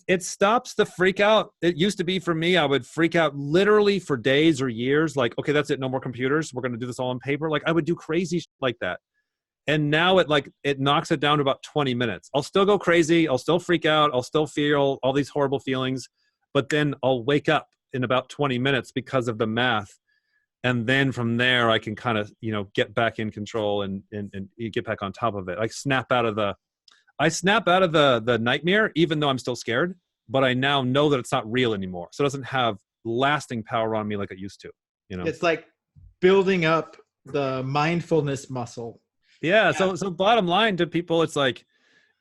it stops the freak out. It used to be for me, I would freak out literally for days or years. Like, okay, that's it. No more computers. We're going to do this all on paper. Like, I would do crazy shit like that. And now it knocks it down to about 20 minutes. I'll still go crazy. I'll still freak out. I'll still feel all these horrible feelings, but then I'll wake up in about 20 minutes because of the math. And then from there, I can kind of, get back in control and you get back on top of it. I snap out of the nightmare, even though I'm still scared, but I now know that it's not real anymore. So it doesn't have lasting power on me like it used to, It's like building up the mindfulness muscle. Yeah. So bottom line to people, it's like,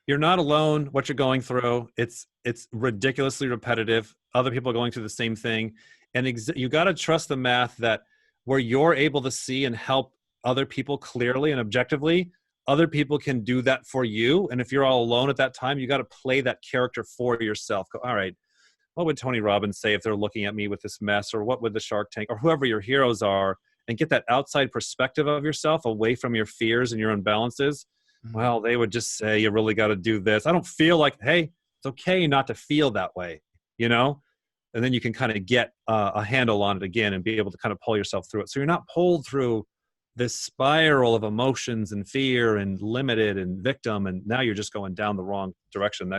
you're not alone. What you're going through, it's ridiculously repetitive. Other people are going through the same thing. And you got to trust the math that where you're able to see and help other people clearly and objectively, other people can do that for you. And if you're all alone at that time, you got to play that character for yourself. Go, all right, what would Tony Robbins say if they're looking at me with this mess? Or what would the Shark Tank or whoever your heroes are? And get that outside perspective of yourself away from your fears and your imbalances. Mm-hmm. Well, they would just say, you really got to do this. I don't feel like, hey, it's okay not to feel that way, And then you can kind of get a handle on it again and be able to kind of pull yourself through it. So you're not pulled through this spiral of emotions and fear and limited and victim. And now you're just going down the wrong direction.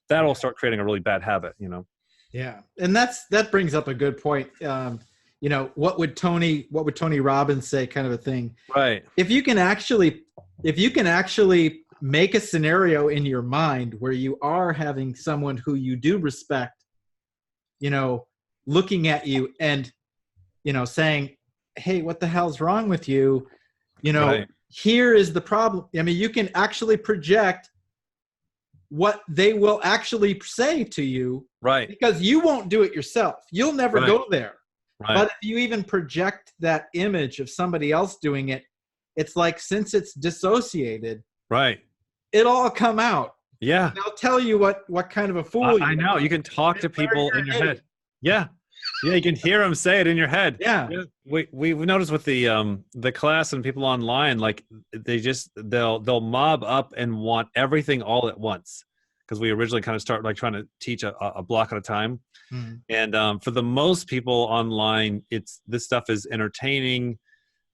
That'll start creating a really bad habit, Yeah. And that brings up a good point. What would Tony Robbins say, kind of a thing. Right. If you can actually make a scenario in your mind where you are having someone who you do respect, looking at you and, saying, hey, what the hell's wrong with you? Right. Here is the problem. I mean, you can actually project what they will actually say to you. Right. Because you won't do it yourself. You'll never go there. Right. But if you even project that image of somebody else doing it, it's like, since it's dissociated, right, it'll all come out. Yeah. They'll tell you what kind of a fool you are. I know. You can talk to people in your head. Yeah. Yeah, you can hear them say it in your head. Yeah. We've noticed with the class and people online, like they'll mob up and want everything all at once. Because we originally kind of start like trying to teach a block at a time. Mm-hmm. And for the most people online, this stuff is entertaining.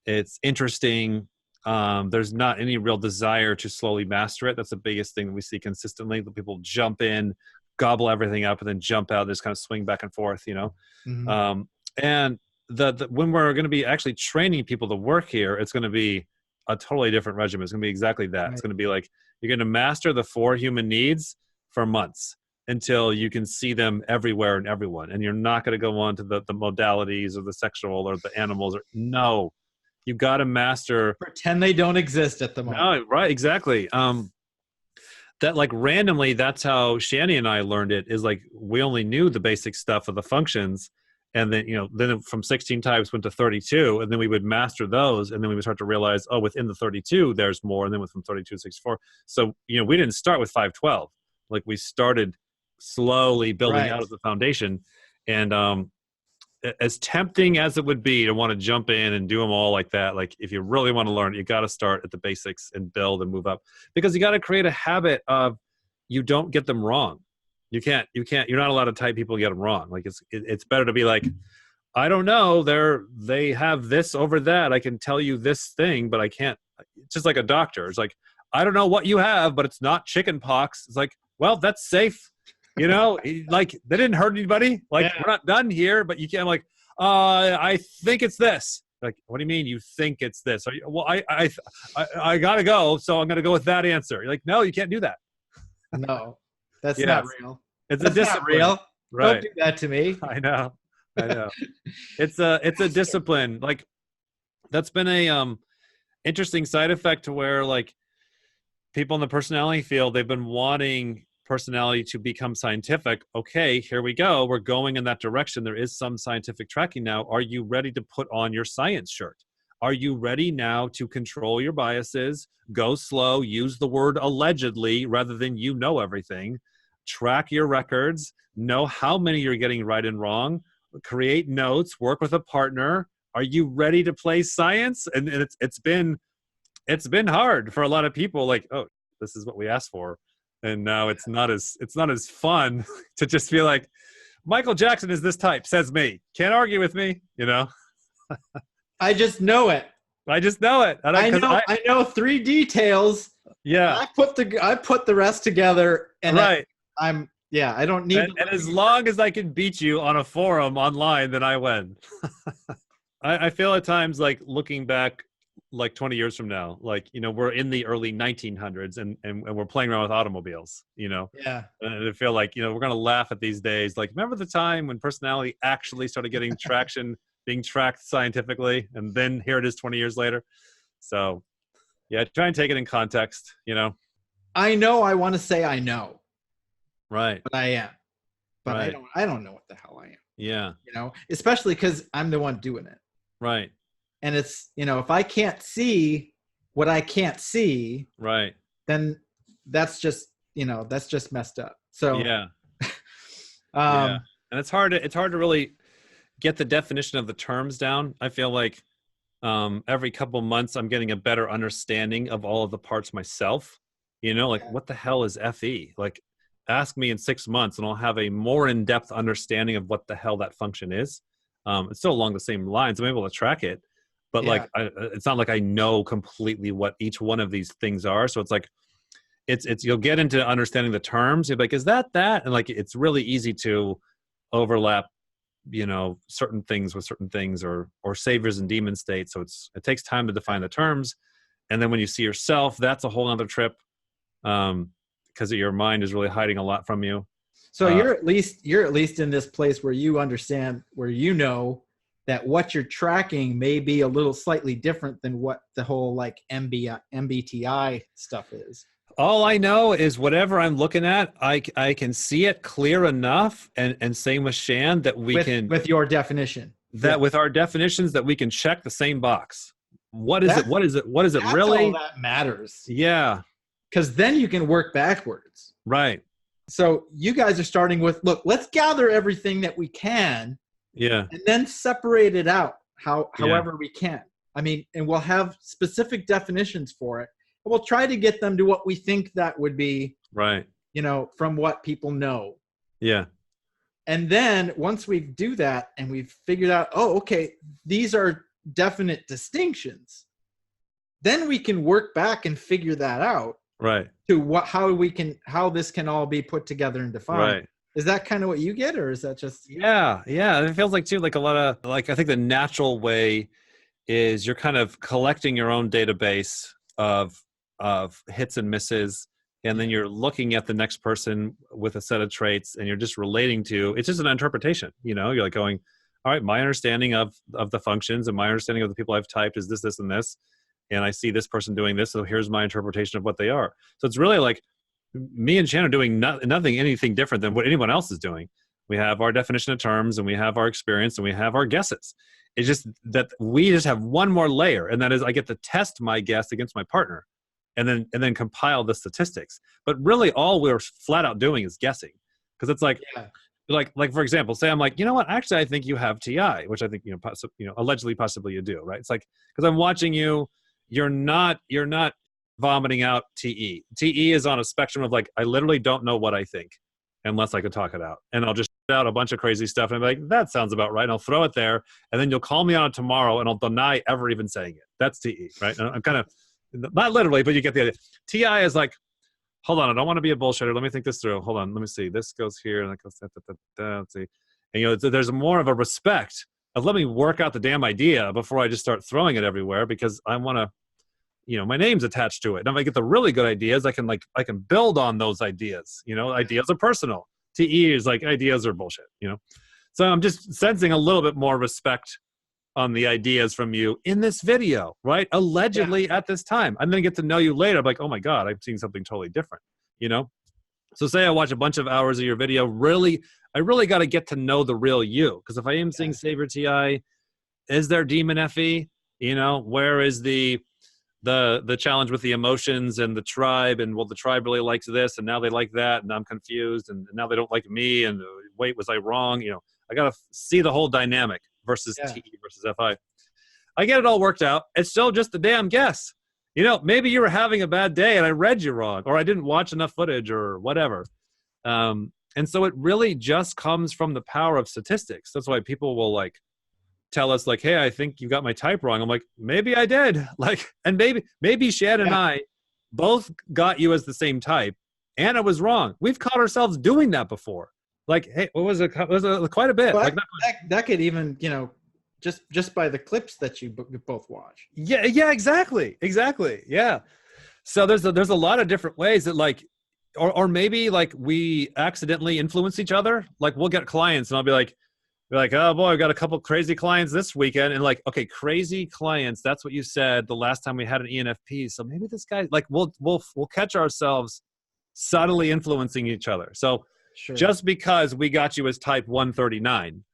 It's interesting. There's not any real desire to slowly master it. That's the biggest thing that we see consistently. The people jump in, gobble everything up, and then jump out. Just kind of swing back and forth, Mm-hmm. And when we're going to be actually training people to work here, it's going to be a totally different regimen. It's going to be exactly that. Right. It's going to be like, you're going to master the 4 human needs for months until you can see them everywhere and everyone. And you're not going to go on to the modalities or the sexual or the animals. No, you got to master. Pretend they don't exist at the moment. No, right, exactly. That like randomly, that's how Shani and I learned it, is like, we only knew the basic stuff of the functions. And then, then from 16 types went to 32, and then we would master those. And then we would start to realize, oh, within the 32, there's more. And then from 32 to 64. So, we didn't start with 512. Like, we started slowly building out of the foundation. And as tempting as it would be to want to jump in and do them all like that, like, if you really want to learn, you got to start at the basics and build and move up, because you got to create a habit of, you don't get them wrong. You're not allowed to type people get them wrong. Like, it's better to be like, I don't know, they have this over that. I can tell you this thing, but I can't. It's just like a doctor. It's like, I don't know what you have, but it's not chicken pox. It's like, well, that's safe. Like, they didn't hurt anybody. Like, we're not done here, but you can't, like, I think it's this. Like, what do you mean you think it's this? Well, I gotta go, so I'm gonna go with that answer. You're like, no, you can't do that. No, that's not real. That's a discipline. Not real. Right. Don't do that to me. I know. It's a discipline. Like, that's been a interesting side effect to where, like, people in the personality field, they've been wanting personality to become scientific. Okay, here we go. We're going in that direction. There is some scientific tracking now. Are you ready to put on your science shirt? Are you ready now to control your biases, go slow, use the word allegedly rather than everything, track your records, know how many you're getting right and wrong, create notes, work with a partner? Are you ready to play science? And it's been hard for a lot of people. Like, oh, this is what we asked for. And now it's not as fun to just feel like, Michael Jackson is this type, says me. Can't argue with me, I just know it. I just know it. And I know 3 details. Yeah. I put the rest together, and I don't need. And as long as I can beat you on a forum online, then I win. I feel at times, like, looking back, like 20 years from now, like, we're in the early 1900s and we're playing around with automobiles, Yeah. And I feel like, we're going to laugh at these days. Like, remember the time when personality actually started getting traction, being tracked scientifically, and then here it is 20 years later. So yeah, try and take it in context, I know I want to say I know. Right. But I am. But right. I don't know what the hell I am. Yeah. Especially because I'm the one doing it. Right. And it's, if I can't see what I can't see, right, then that's just messed up. So yeah. Yeah. And it's hard to really get the definition of the terms down. I feel like every couple months I'm getting a better understanding of all of the parts myself. What the hell is FE? Like, ask me in 6 months and I'll have a more in-depth understanding of what the hell that function is. It's still along the same lines. I'm able to track it. But it's not like I know completely what each one of these things are. So it's like, it's you'll get into understanding the terms. You're like, is that? And like, it's really easy to, overlap, certain things with certain things, or saviors and demon states. So it takes time to define the terms. And then when you see yourself, that's a whole other trip, because your mind is really hiding a lot from you. So you're at least in this place where you understand, where you know that what you're tracking may be a little slightly different than what the whole like MBTI stuff is. All I know is whatever I'm looking at, I can see it clear enough, and same with Shan, that we can, with your definition, that with our definitions, that we can check the same box. What is it? What is it really? All that matters. Yeah. Because then you can work backwards. Right. So you guys are starting with, look, let's gather everything that we can. Yeah. And then separate it out however we can. I mean, and we'll have specific definitions for it. And we'll try to get them to what we think that would be. Right. From what people know. Yeah. And then once we do that and we've figured out, oh, okay, these are definite distinctions, then we can work back and figure that out. Right. To how this can all be put together and defined. Right. Is that kind of what you get, or is that just? Yeah. It feels like too, like a lot of, like, I think the natural way is you're kind of collecting your own database of hits and misses, and then you're looking at the next person with a set of traits, and you're just relating to. It's just an interpretation. You're like going, all right, my understanding of the functions and my understanding of the people I've typed is this, this, and this. And I see this person doing this, so here's my interpretation of what they are. So it's really like me and Shan are doing anything different than what anyone else is doing. We have our definition of terms, and we have our experience, and we have our guesses. It's just that we just have one more layer, and that is I get to test my guess against my partner, and then compile the statistics. But really, all we're flat out doing is guessing, because it's like. Yeah. Like for example, say I'm like, you know what? Actually, I think you have TI, which I think allegedly, possibly you do, right? It's like, because I'm watching you. You're not vomiting out TE. TE is on a spectrum of like, I literally don't know what I think unless I could talk it out. And I'll just shout out a bunch of crazy stuff and I'll be like, that sounds about right. And I'll throw it there. And then you'll call me on it tomorrow and I'll deny ever even saying it. That's TE, right? And I'm kind of, not literally, but you get the idea. TI is like, hold on, I don't want to be a bullshitter. Let me think this through. Hold on, let me see. This goes here and that goes let's see. And there's more of a respect of let me work out the damn idea before I just start throwing it everywhere, because I want to, my name's attached to it. And if I get the really good ideas, I can build on those ideas. Ideas are personal. TE is like ideas are bullshit, So I'm just sensing a little bit more respect on the ideas from you in this video, right? Allegedly at this time. I'm going to get to know you later. I'm like, oh my God, I'm seeing something totally different, So say I watch a bunch of hours of your video, I really got to get to know the real you. Because if I am seeing Savior TI, is there Demon FE? Where is the challenge with the emotions and the tribe? And well, the tribe really likes this, and now they like that, and I'm confused, and now they don't like me. And wait, was I wrong? I got to see the whole dynamic versus TE versus FI. I get it all worked out. It's still just a damn guess. Maybe you were having a bad day and I read you wrong, or I didn't watch enough footage or whatever. And so it really just comes from the power of statistics. That's why people will tell us hey, I think you got my type wrong. I'm like, maybe I did. And maybe Shan and I both got you as the same type and I was wrong. We've caught ourselves doing that before. Hey, what was it? Was quite a bit. Well, that could even, just by the clips that you both watch. Yeah, exactly. Yeah. So there's a lot of different ways that or maybe we accidentally influence each other. We'll get clients and I'll be like, oh boy, I've got a couple crazy clients this weekend. And okay, crazy clients. That's what you said the last time we had an ENFP. So maybe this guy, we'll catch ourselves subtly influencing each other. So just because we got you as type 139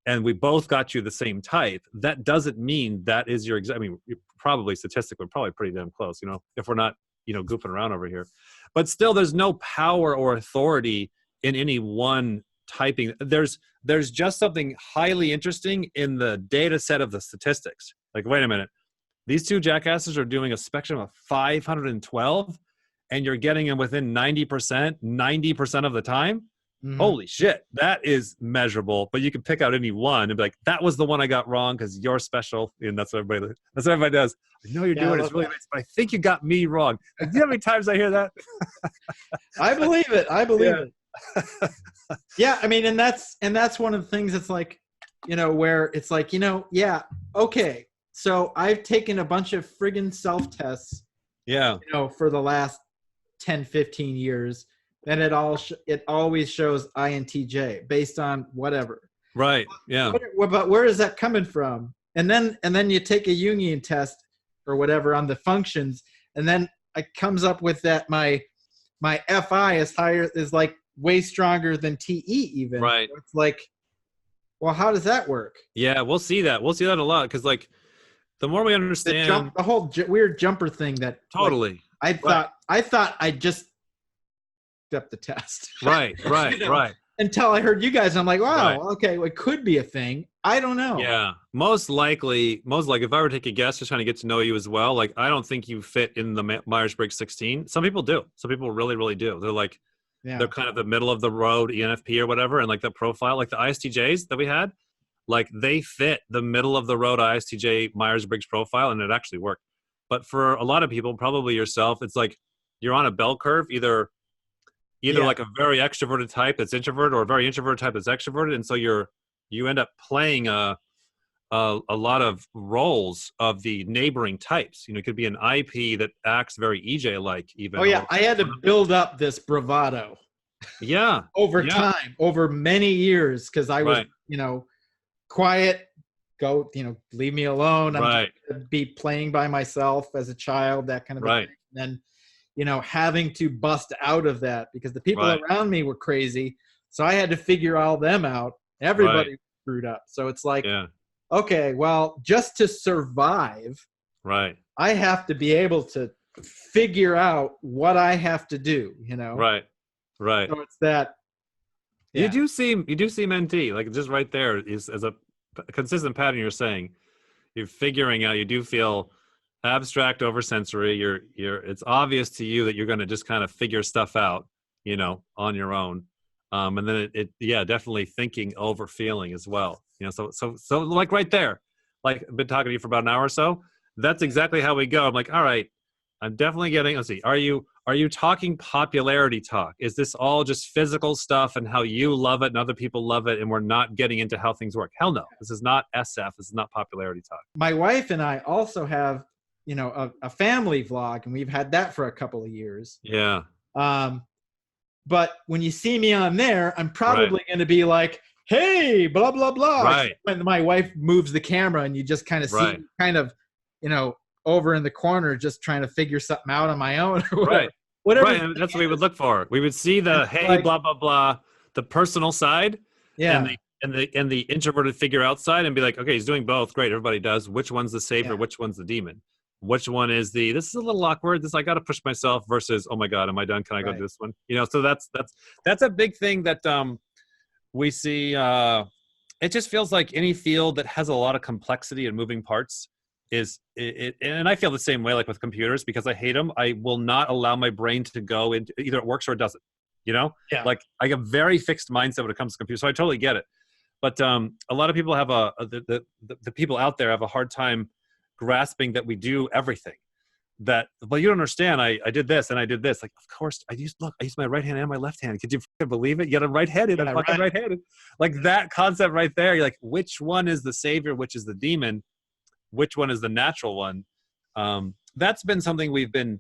and we both got you the same type, that doesn't mean that is your exact. I mean, probably statistically, we're probably pretty damn close, if we're not, goofing around over here. But still, there's no power or authority in any one typing. There's just something highly interesting in the data set of the statistics. Wait a minute, these two jackasses are doing a spectrum of 512, and you're getting them within 90% of the time. Mm-hmm. Holy shit, that is measurable. But you can pick out any one and be like, that was the one I got wrong because you're special. And that's what everybody does. I know you're doing it. It's really nice, but I think you got me wrong. Do you know how many times I hear that? I believe it. Yeah, I mean, and that's one of the things that's like, where it's like, yeah, okay. So I've taken a bunch of friggin' self-tests, Yeah. for the last 10, 15 years. And it always shows INTJ based on whatever. Right. Yeah. But where is that coming from? And then you take a Jungian test or whatever on the functions, and then it comes up with that my FI is like way stronger than TE even. Right. So it's like, well, how does that work? Yeah, we'll see that. We'll see that a lot because, like, the more we understand The whole weird jumper thing that totally, like, I thought I just up the test. Right. Right. Until I heard you guys, I'm like, wow, okay, well, it could be a thing. I don't know. Yeah, most likely, if I were to take a guess, just trying to get to know you as well, like, I don't think you fit in the Myers-Briggs 16. Some people do. Some people really, really do. They're like, they're kind of the middle of the road ENFP or whatever, and like the profile, like the ISTJs that we had, like they fit the middle of the road ISTJ Myers-Briggs profile, and it actually worked. But for a lot of people, probably yourself, it's like you're on a bell curve, either like a very extroverted type that's introverted, or a very introverted type that's extroverted, and so you end up playing a lot of roles of the neighboring types. It could be an IP that acts very EJ like even. Oh yeah, I had to build up this bravado. Yeah. Over time, over many years, because I was quiet, leave me alone. I'm right. going to be playing by myself as a child, that kind of thing. And then having to bust out of that because the people around me were crazy. So I had to figure all them out. Everybody screwed up. So it's like, okay, well, just to survive, I have to be able to figure out what I have to do, Right. So it's that. Yeah. You do seem NT, like just right there is as a consistent pattern you're saying. You're figuring out, you do feel abstract over sensory. It's obvious to you that you're going to just kind of figure stuff out, on your own. And then it definitely thinking over feeling as well. So like right there, like I've been talking to you for about an hour or so. That's exactly how we go. I'm like, all right, I'm definitely getting, let's see, are you talking popularity talk? Is this all just physical stuff and how you love it and other people love it, and we're not getting into how things work? Hell no. This is not SF. This is not popularity talk. My wife and I also have, a family vlog, and we've had that for a couple of years. Yeah. But when you see me on there, I'm probably going to be like, hey, blah, blah, blah. Right. When my wife moves the camera and you just kind of see kind of, over in the corner, just trying to figure something out on my own. Or whatever. Whatever. Right. And that's what we would look for. We would see the, hey, like, blah, blah, blah, the personal side. Yeah. And the introverted figure outside, and be like, okay, he's doing both. Great. Everybody does. Which one's the savior? Which one's the demon? Which one is this is a little awkward. I got to push myself versus, oh my God, am I done? Can I go to this one? So that's a big thing that we see. It just feels like any field that has a lot of complexity and moving parts is it. And I feel the same way, like with computers, because I hate them. I will not allow my brain to go into either it works or it doesn't, like I have a very fixed mindset when it comes to computers. So I totally get it. But a lot of people have the people out there have a hard time grasping that we do everything. That, well, you don't understand. I did this and I did this. Like, of course, I used my right hand and my left hand. Could you believe it? Yet I'm right-handed. I'm fucking right-handed. Like that concept right there. You're like, which one is the savior? Which is the demon? Which one is the natural one? That's been something we've been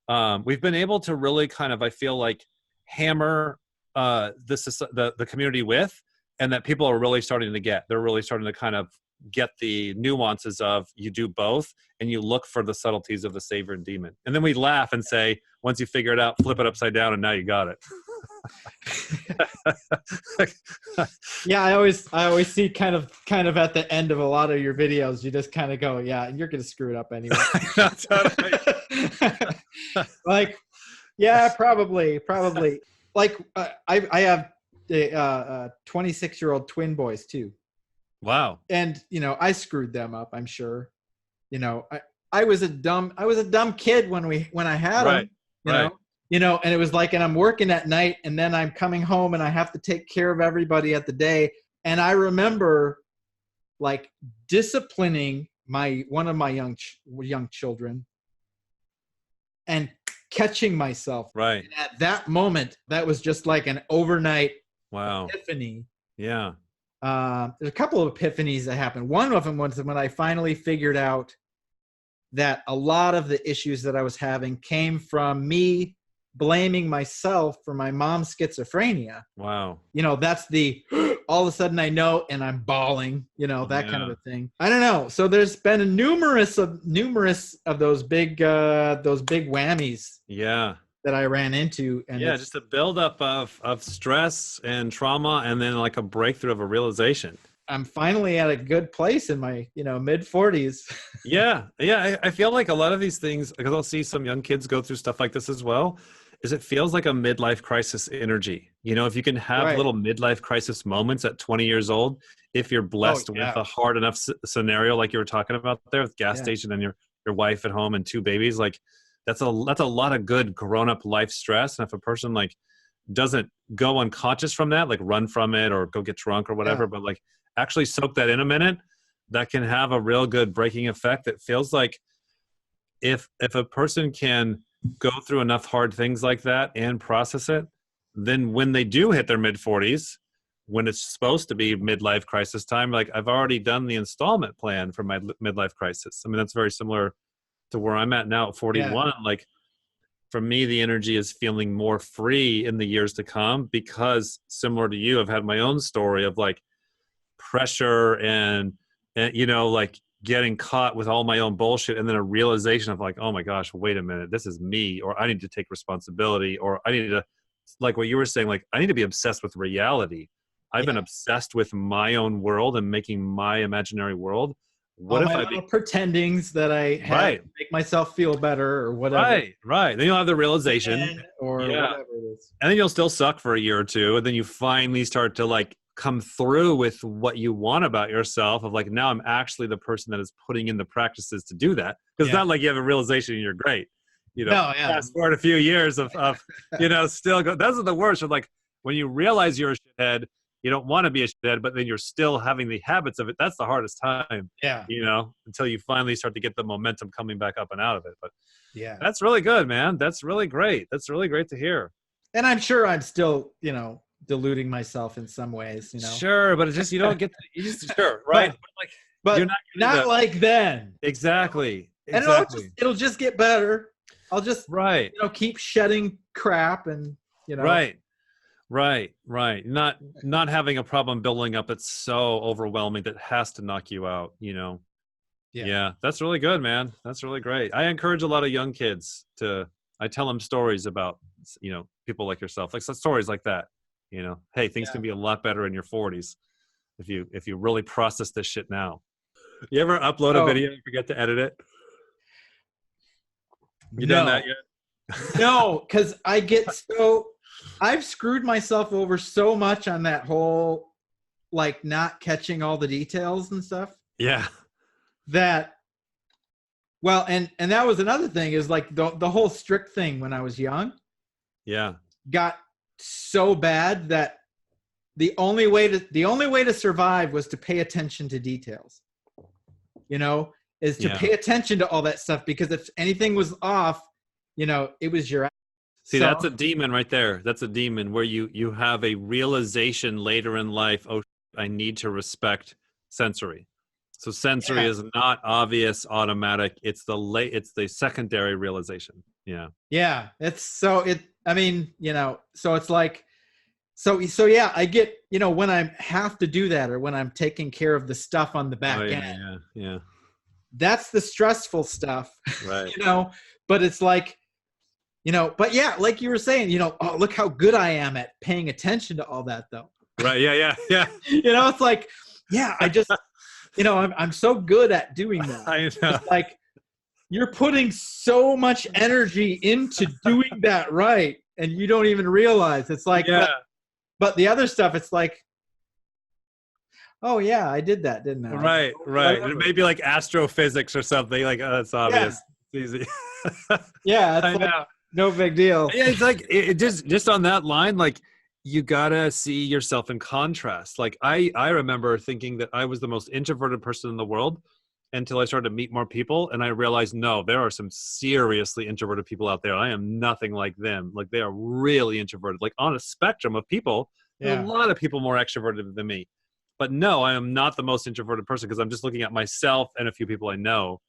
able to really kind of, I feel like, hammer the community with, and that people are really starting to get. They're really starting to kind of get the nuances of you do both, and you look for the subtleties of the savior and demon. And then we laugh and say, once you figure it out, flip it upside down, and now you got it. Yeah, I always see kind of at the end of a lot of your videos, you just kind of go, yeah, and you're gonna screw it up anyway. Like, yeah, probably. Like, I have 26-year-old twin boys too. Wow. And I screwed them up, I'm sure. I was a dumb kid when I had them. And it was like, and I'm working at night, and then I'm coming home and I have to take care of everybody at the day. And I remember like disciplining one of my young children and catching myself. Right. And at that moment, that was just like an overnight epiphany. Yeah. There's a couple of epiphanies that happened. One of them was when I finally figured out that a lot of the issues that I was having came from me blaming myself for my mom's schizophrenia. Wow. You know, that's the all of a sudden I know and I'm bawling, you know, that kind of a thing. I don't know. So there's been numerous of those big whammies. Yeah. That I ran into. And yeah, just a buildup of stress and trauma, and then like a breakthrough of a realization. I'm finally at a good place in my, mid 40s. Yeah. I feel like a lot of these things, because I'll see some young kids go through stuff like this as well, is it feels like a midlife crisis energy. If you can have little midlife crisis moments at 20 years old, if you're blessed with a hard enough scenario like you were talking about there with gas station and your wife at home and 2 babies, like that's a lot of good grown-up life stress. And if a person like doesn't go unconscious from that, like run from it or go get drunk or whatever, but like actually soak that in a minute, that can have a real good breaking effect. That feels like if a person can go through enough hard things like that and process it, then when they do hit their mid-40s, when it's supposed to be midlife crisis time, like I've already done the installment plan for my midlife crisis. I mean, that's very similar to where I'm at now at 41. Yeah. Like for me, the energy is feeling more free in the years to come, because similar to you, I've had my own story of like pressure and like getting caught with all my own bullshit, and then a realization of like, oh my gosh, wait a minute, this is me, or I need to take responsibility, or I need to, like what you were saying, like I need to be obsessed with reality. I've been obsessed with my own world and making my imaginary world. What if I be pretendings that I had to make myself feel better or whatever? Right. Then you'll have the realization or whatever it is. And then you'll still suck for a year or two. And then you finally start to like come through with what you want about yourself of like, now I'm actually the person that is putting in the practices to do that. Because it's not like you have a realization and you're great. Fast forward a few years of still go. Those are the worst. Of like when you realize you're a shithead, you don't want to be a shithead, but then you're still having the habits of it. That's the hardest time. Yeah. Until you finally start to get the momentum coming back up and out of it. But yeah, that's really good, man. That's really great. That's really great to hear. And I'm sure I'm still, deluding myself in some ways, Sure, but it's just, you don't get sure, right? But you're not like then. Exactly. And it'll just get better. I'll just keep shedding crap and Right. Not having a problem building up. It's so overwhelming that has to knock you out, Yeah. That's really good, man. That's really great. I encourage a lot of young kids I tell them stories about, people like yourself, like stories like that, hey, things can be a lot better in your 40s if you really process this shit now. You ever upload a video and forget to edit it? You done that yet? No, because I've screwed myself over so much on that whole, like, not catching all the details and stuff. Yeah. And that was another thing is like the whole strict thing when I was young. Yeah. Got so bad that the only way to survive was to pay attention to details. Is to pay attention to all that stuff, because if anything was off, it was your. See, that's a demon right there. That's a demon where you have a realization later in life, oh, I need to respect sensory. So sensory is not obvious, automatic. It's the secondary realization. Yeah. Yeah. So it's like, I get, when I have to do that, or when I'm taking care of the stuff on the back end. Yeah. That's the stressful stuff. Right. But it's like, but yeah, like you were saying, oh, look how good I am at paying attention to all that though. Right. Yeah. It's like, I just, I'm so good at doing that. I know. It's like you're putting so much energy into doing that right, and you don't even realize. It's like, but the other stuff, it's like, oh yeah, I did that, didn't I? Right. It may be like astrophysics or something. Like, oh, that's obvious. Yeah. It's easy. Yeah, I know. No big deal. Yeah, it's like it just on that line, like you gotta see yourself in contrast. Like I remember thinking that I was the most introverted person in the world, until I started to meet more people. And I realized, no, there are some seriously introverted people out there. I am nothing like them. Like, they are really introverted, like on a spectrum of people. There's a lot of people more extroverted than me. But no, I am not the most introverted person, because I'm just looking at myself and a few people I know.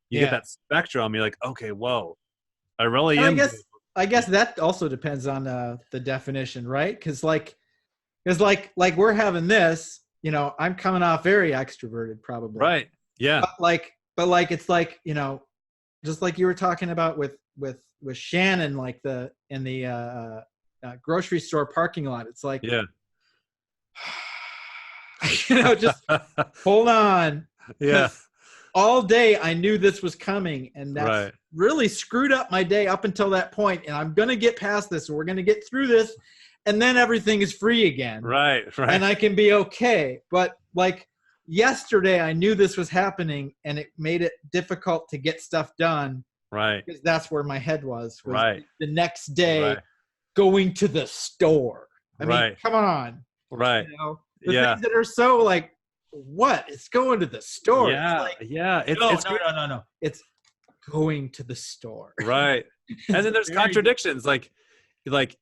You get that spectrum. You're like, okay, whoa, I really am. I guess that also depends on the definition, right? Because like we're having this, you know, I'm coming off very extroverted, probably. Right. Yeah. But like it's like, you know, just like you were talking about with Shannon, like in the grocery store parking lot. It's like, yeah. you know, just hold on. Yeah. All day I knew this was coming, and that's really screwed up my day up until that point. And I'm going to get past this, and we're going to get through this, and then everything is free again. Right. And I can be okay. But like yesterday, I knew this was happening, and it made it difficult to get stuff done. Right. Because that's where my head was right. The next day, going to the store. I mean, come on. Right. You know, the things that are so like, what? It's going to the store. Yeah. It's like, no. It's going to the store. Right. And then there's contradictions. Like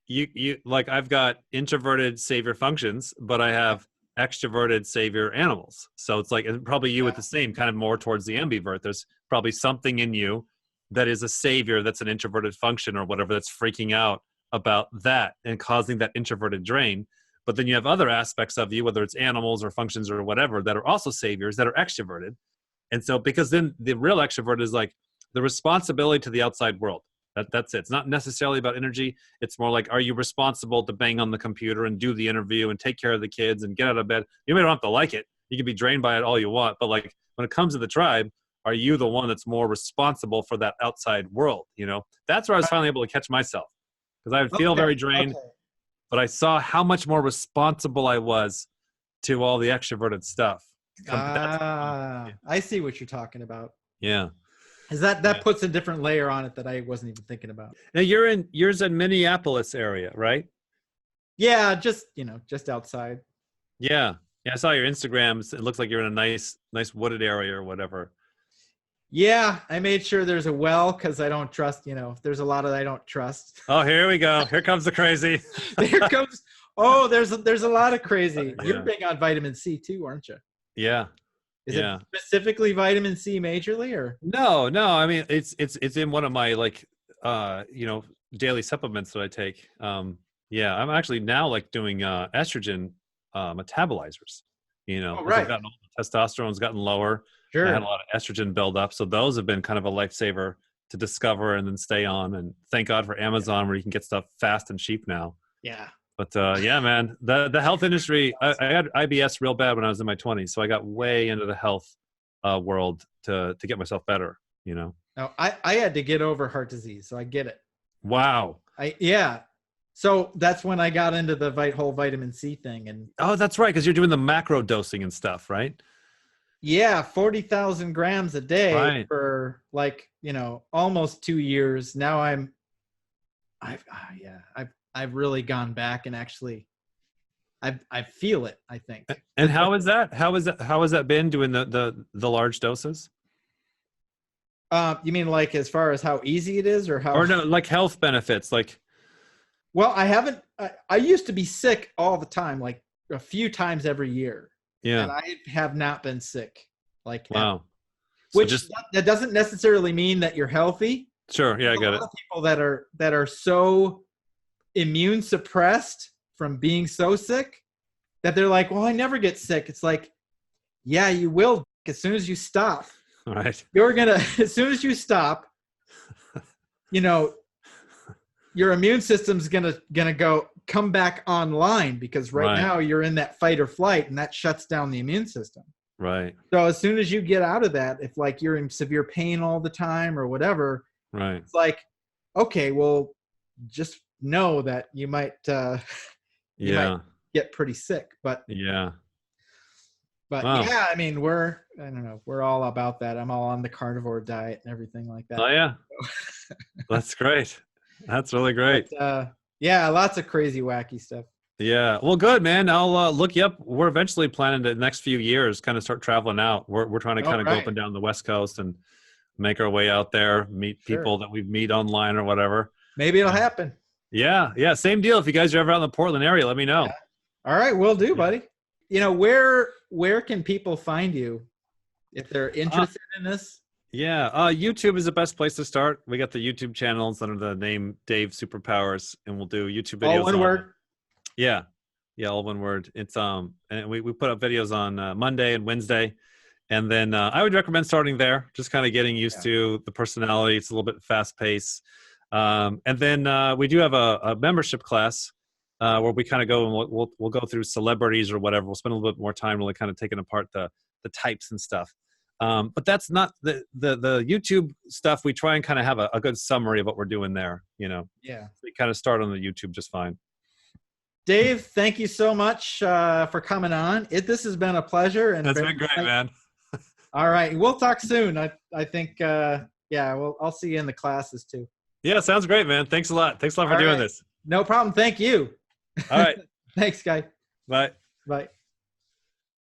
you like, I've got introverted savior functions, but I have extroverted savior animals. So it's like, and probably you with the same, kind of more towards the ambivert. There's probably something in you that is a savior that's an introverted function or whatever, that's freaking out about that and causing that introverted drain. But then you have other aspects of you, whether it's animals or functions or whatever, that are also saviors that are extroverted. And so, because then the real extrovert is like the responsibility to the outside world. That's it. It's not necessarily about energy. It's more like, are you responsible to bang on the computer and do the interview and take care of the kids and get out of bed? You may not have to like it. You can be drained by it all you want. But like, when it comes to the tribe, are you the one that's more responsible for that outside world? You know, that's where I was finally able to catch myself, because I would feel very drained. But I saw how much more responsible I was to all the extroverted stuff. I see what you're talking about. Yeah. Is that puts a different layer on it that I wasn't even thinking about. Now yours in Minneapolis area, right? Yeah, just outside. Yeah. Yeah, I saw your Instagrams. It looks like you're in a nice wooded area or whatever. Yeah, I made sure there's a well, because I don't trust, there's a lot of I don't trust. Oh, here we go. Here comes the crazy. There's a lot of crazy. You're big on vitamin C too, aren't you? Yeah. Is it specifically vitamin C majorly, or? No. I mean, it's in one of my like daily supplements that I take. I'm actually now like doing estrogen metabolizers. I've gotten testosterone's gotten lower. Sure. I had a lot of estrogen buildup, so those have been kind of a lifesaver to discover and then stay on. And thank God for Amazon, where you can get stuff fast and cheap now. Yeah. But man, the health industry. I had IBS real bad when I was in my 20s, so I got way into the health world to get myself better. No, I had to get over heart disease, so I get it. Wow. So that's when I got into the whole vitamin C thing. And oh, that's right, because you're doing the macro dosing and stuff, right? Yeah, 40,000 grams a day for like, almost 2 years. Now I've really gone back and actually I feel it, I think. And how is that? How has that been doing the large doses? You mean like as far as how easy it is, or how? Or no, like health benefits, like. Well, I haven't. I used to be sick all the time, like a few times every year. Yeah. And I have not been sick. Like, wow. Which that doesn't necessarily mean that you're healthy. Sure. Yeah, I get it. A lot of people that are so immune suppressed from being so sick that they're like, well, I never get sick. It's like, yeah, you will as soon as you stop. All right. You're gonna, as soon as you stop, your immune system's gonna come back online, because right now you're in that fight or flight, and that shuts down the immune system. Right. So as soon as you get out of that, if like you're in severe pain all the time or whatever, right, it's like, okay, well, just know that you might might get pretty sick. But wow. Yeah, I mean, I don't know, we're all about that. I'm all on the carnivore diet and everything like that. Oh yeah. That's great. That's really great. But, yeah, lots of crazy, wacky stuff. Yeah. Well, good, man. I'll look you up. We're eventually planning to the next few years kind of start traveling out. We're trying to All kind of go up right. and down the West Coast and make our way out there, meet Sure. people that we meet online or whatever. Maybe it'll happen. Yeah. Yeah. Same deal. If you guys are ever out in the Portland area, let me Yeah. know. All right. Will do, Yeah. buddy. You know, where can people find you if they're interested in this? Yeah. YouTube is the best place to start. We got the YouTube channels under the name Dave Superpowers, and we'll do YouTube videos. All one word. Yeah. Yeah. All one word. It's, and we put up videos on Monday and Wednesday. And then I would recommend starting there, just kind of getting used to the personality. It's a little bit fast paced. And then we do have a membership class where we kind of go and we'll go through celebrities or whatever. We'll spend a little bit more time really kind of taking apart the types and stuff. But that's not the YouTube stuff. We try and kind of have a good summary of what we're doing there. You know, Yeah. we kind of start on the YouTube just fine. Dave, thank you so much for coming on. This has been a pleasure. And That's been great, man. All right. We'll talk soon. I think, I'll see you in the classes too. Yeah, sounds great, man. Thanks a lot. Thanks a lot for doing this. No problem. Thank you. All right. Thanks, guy. Bye. Bye.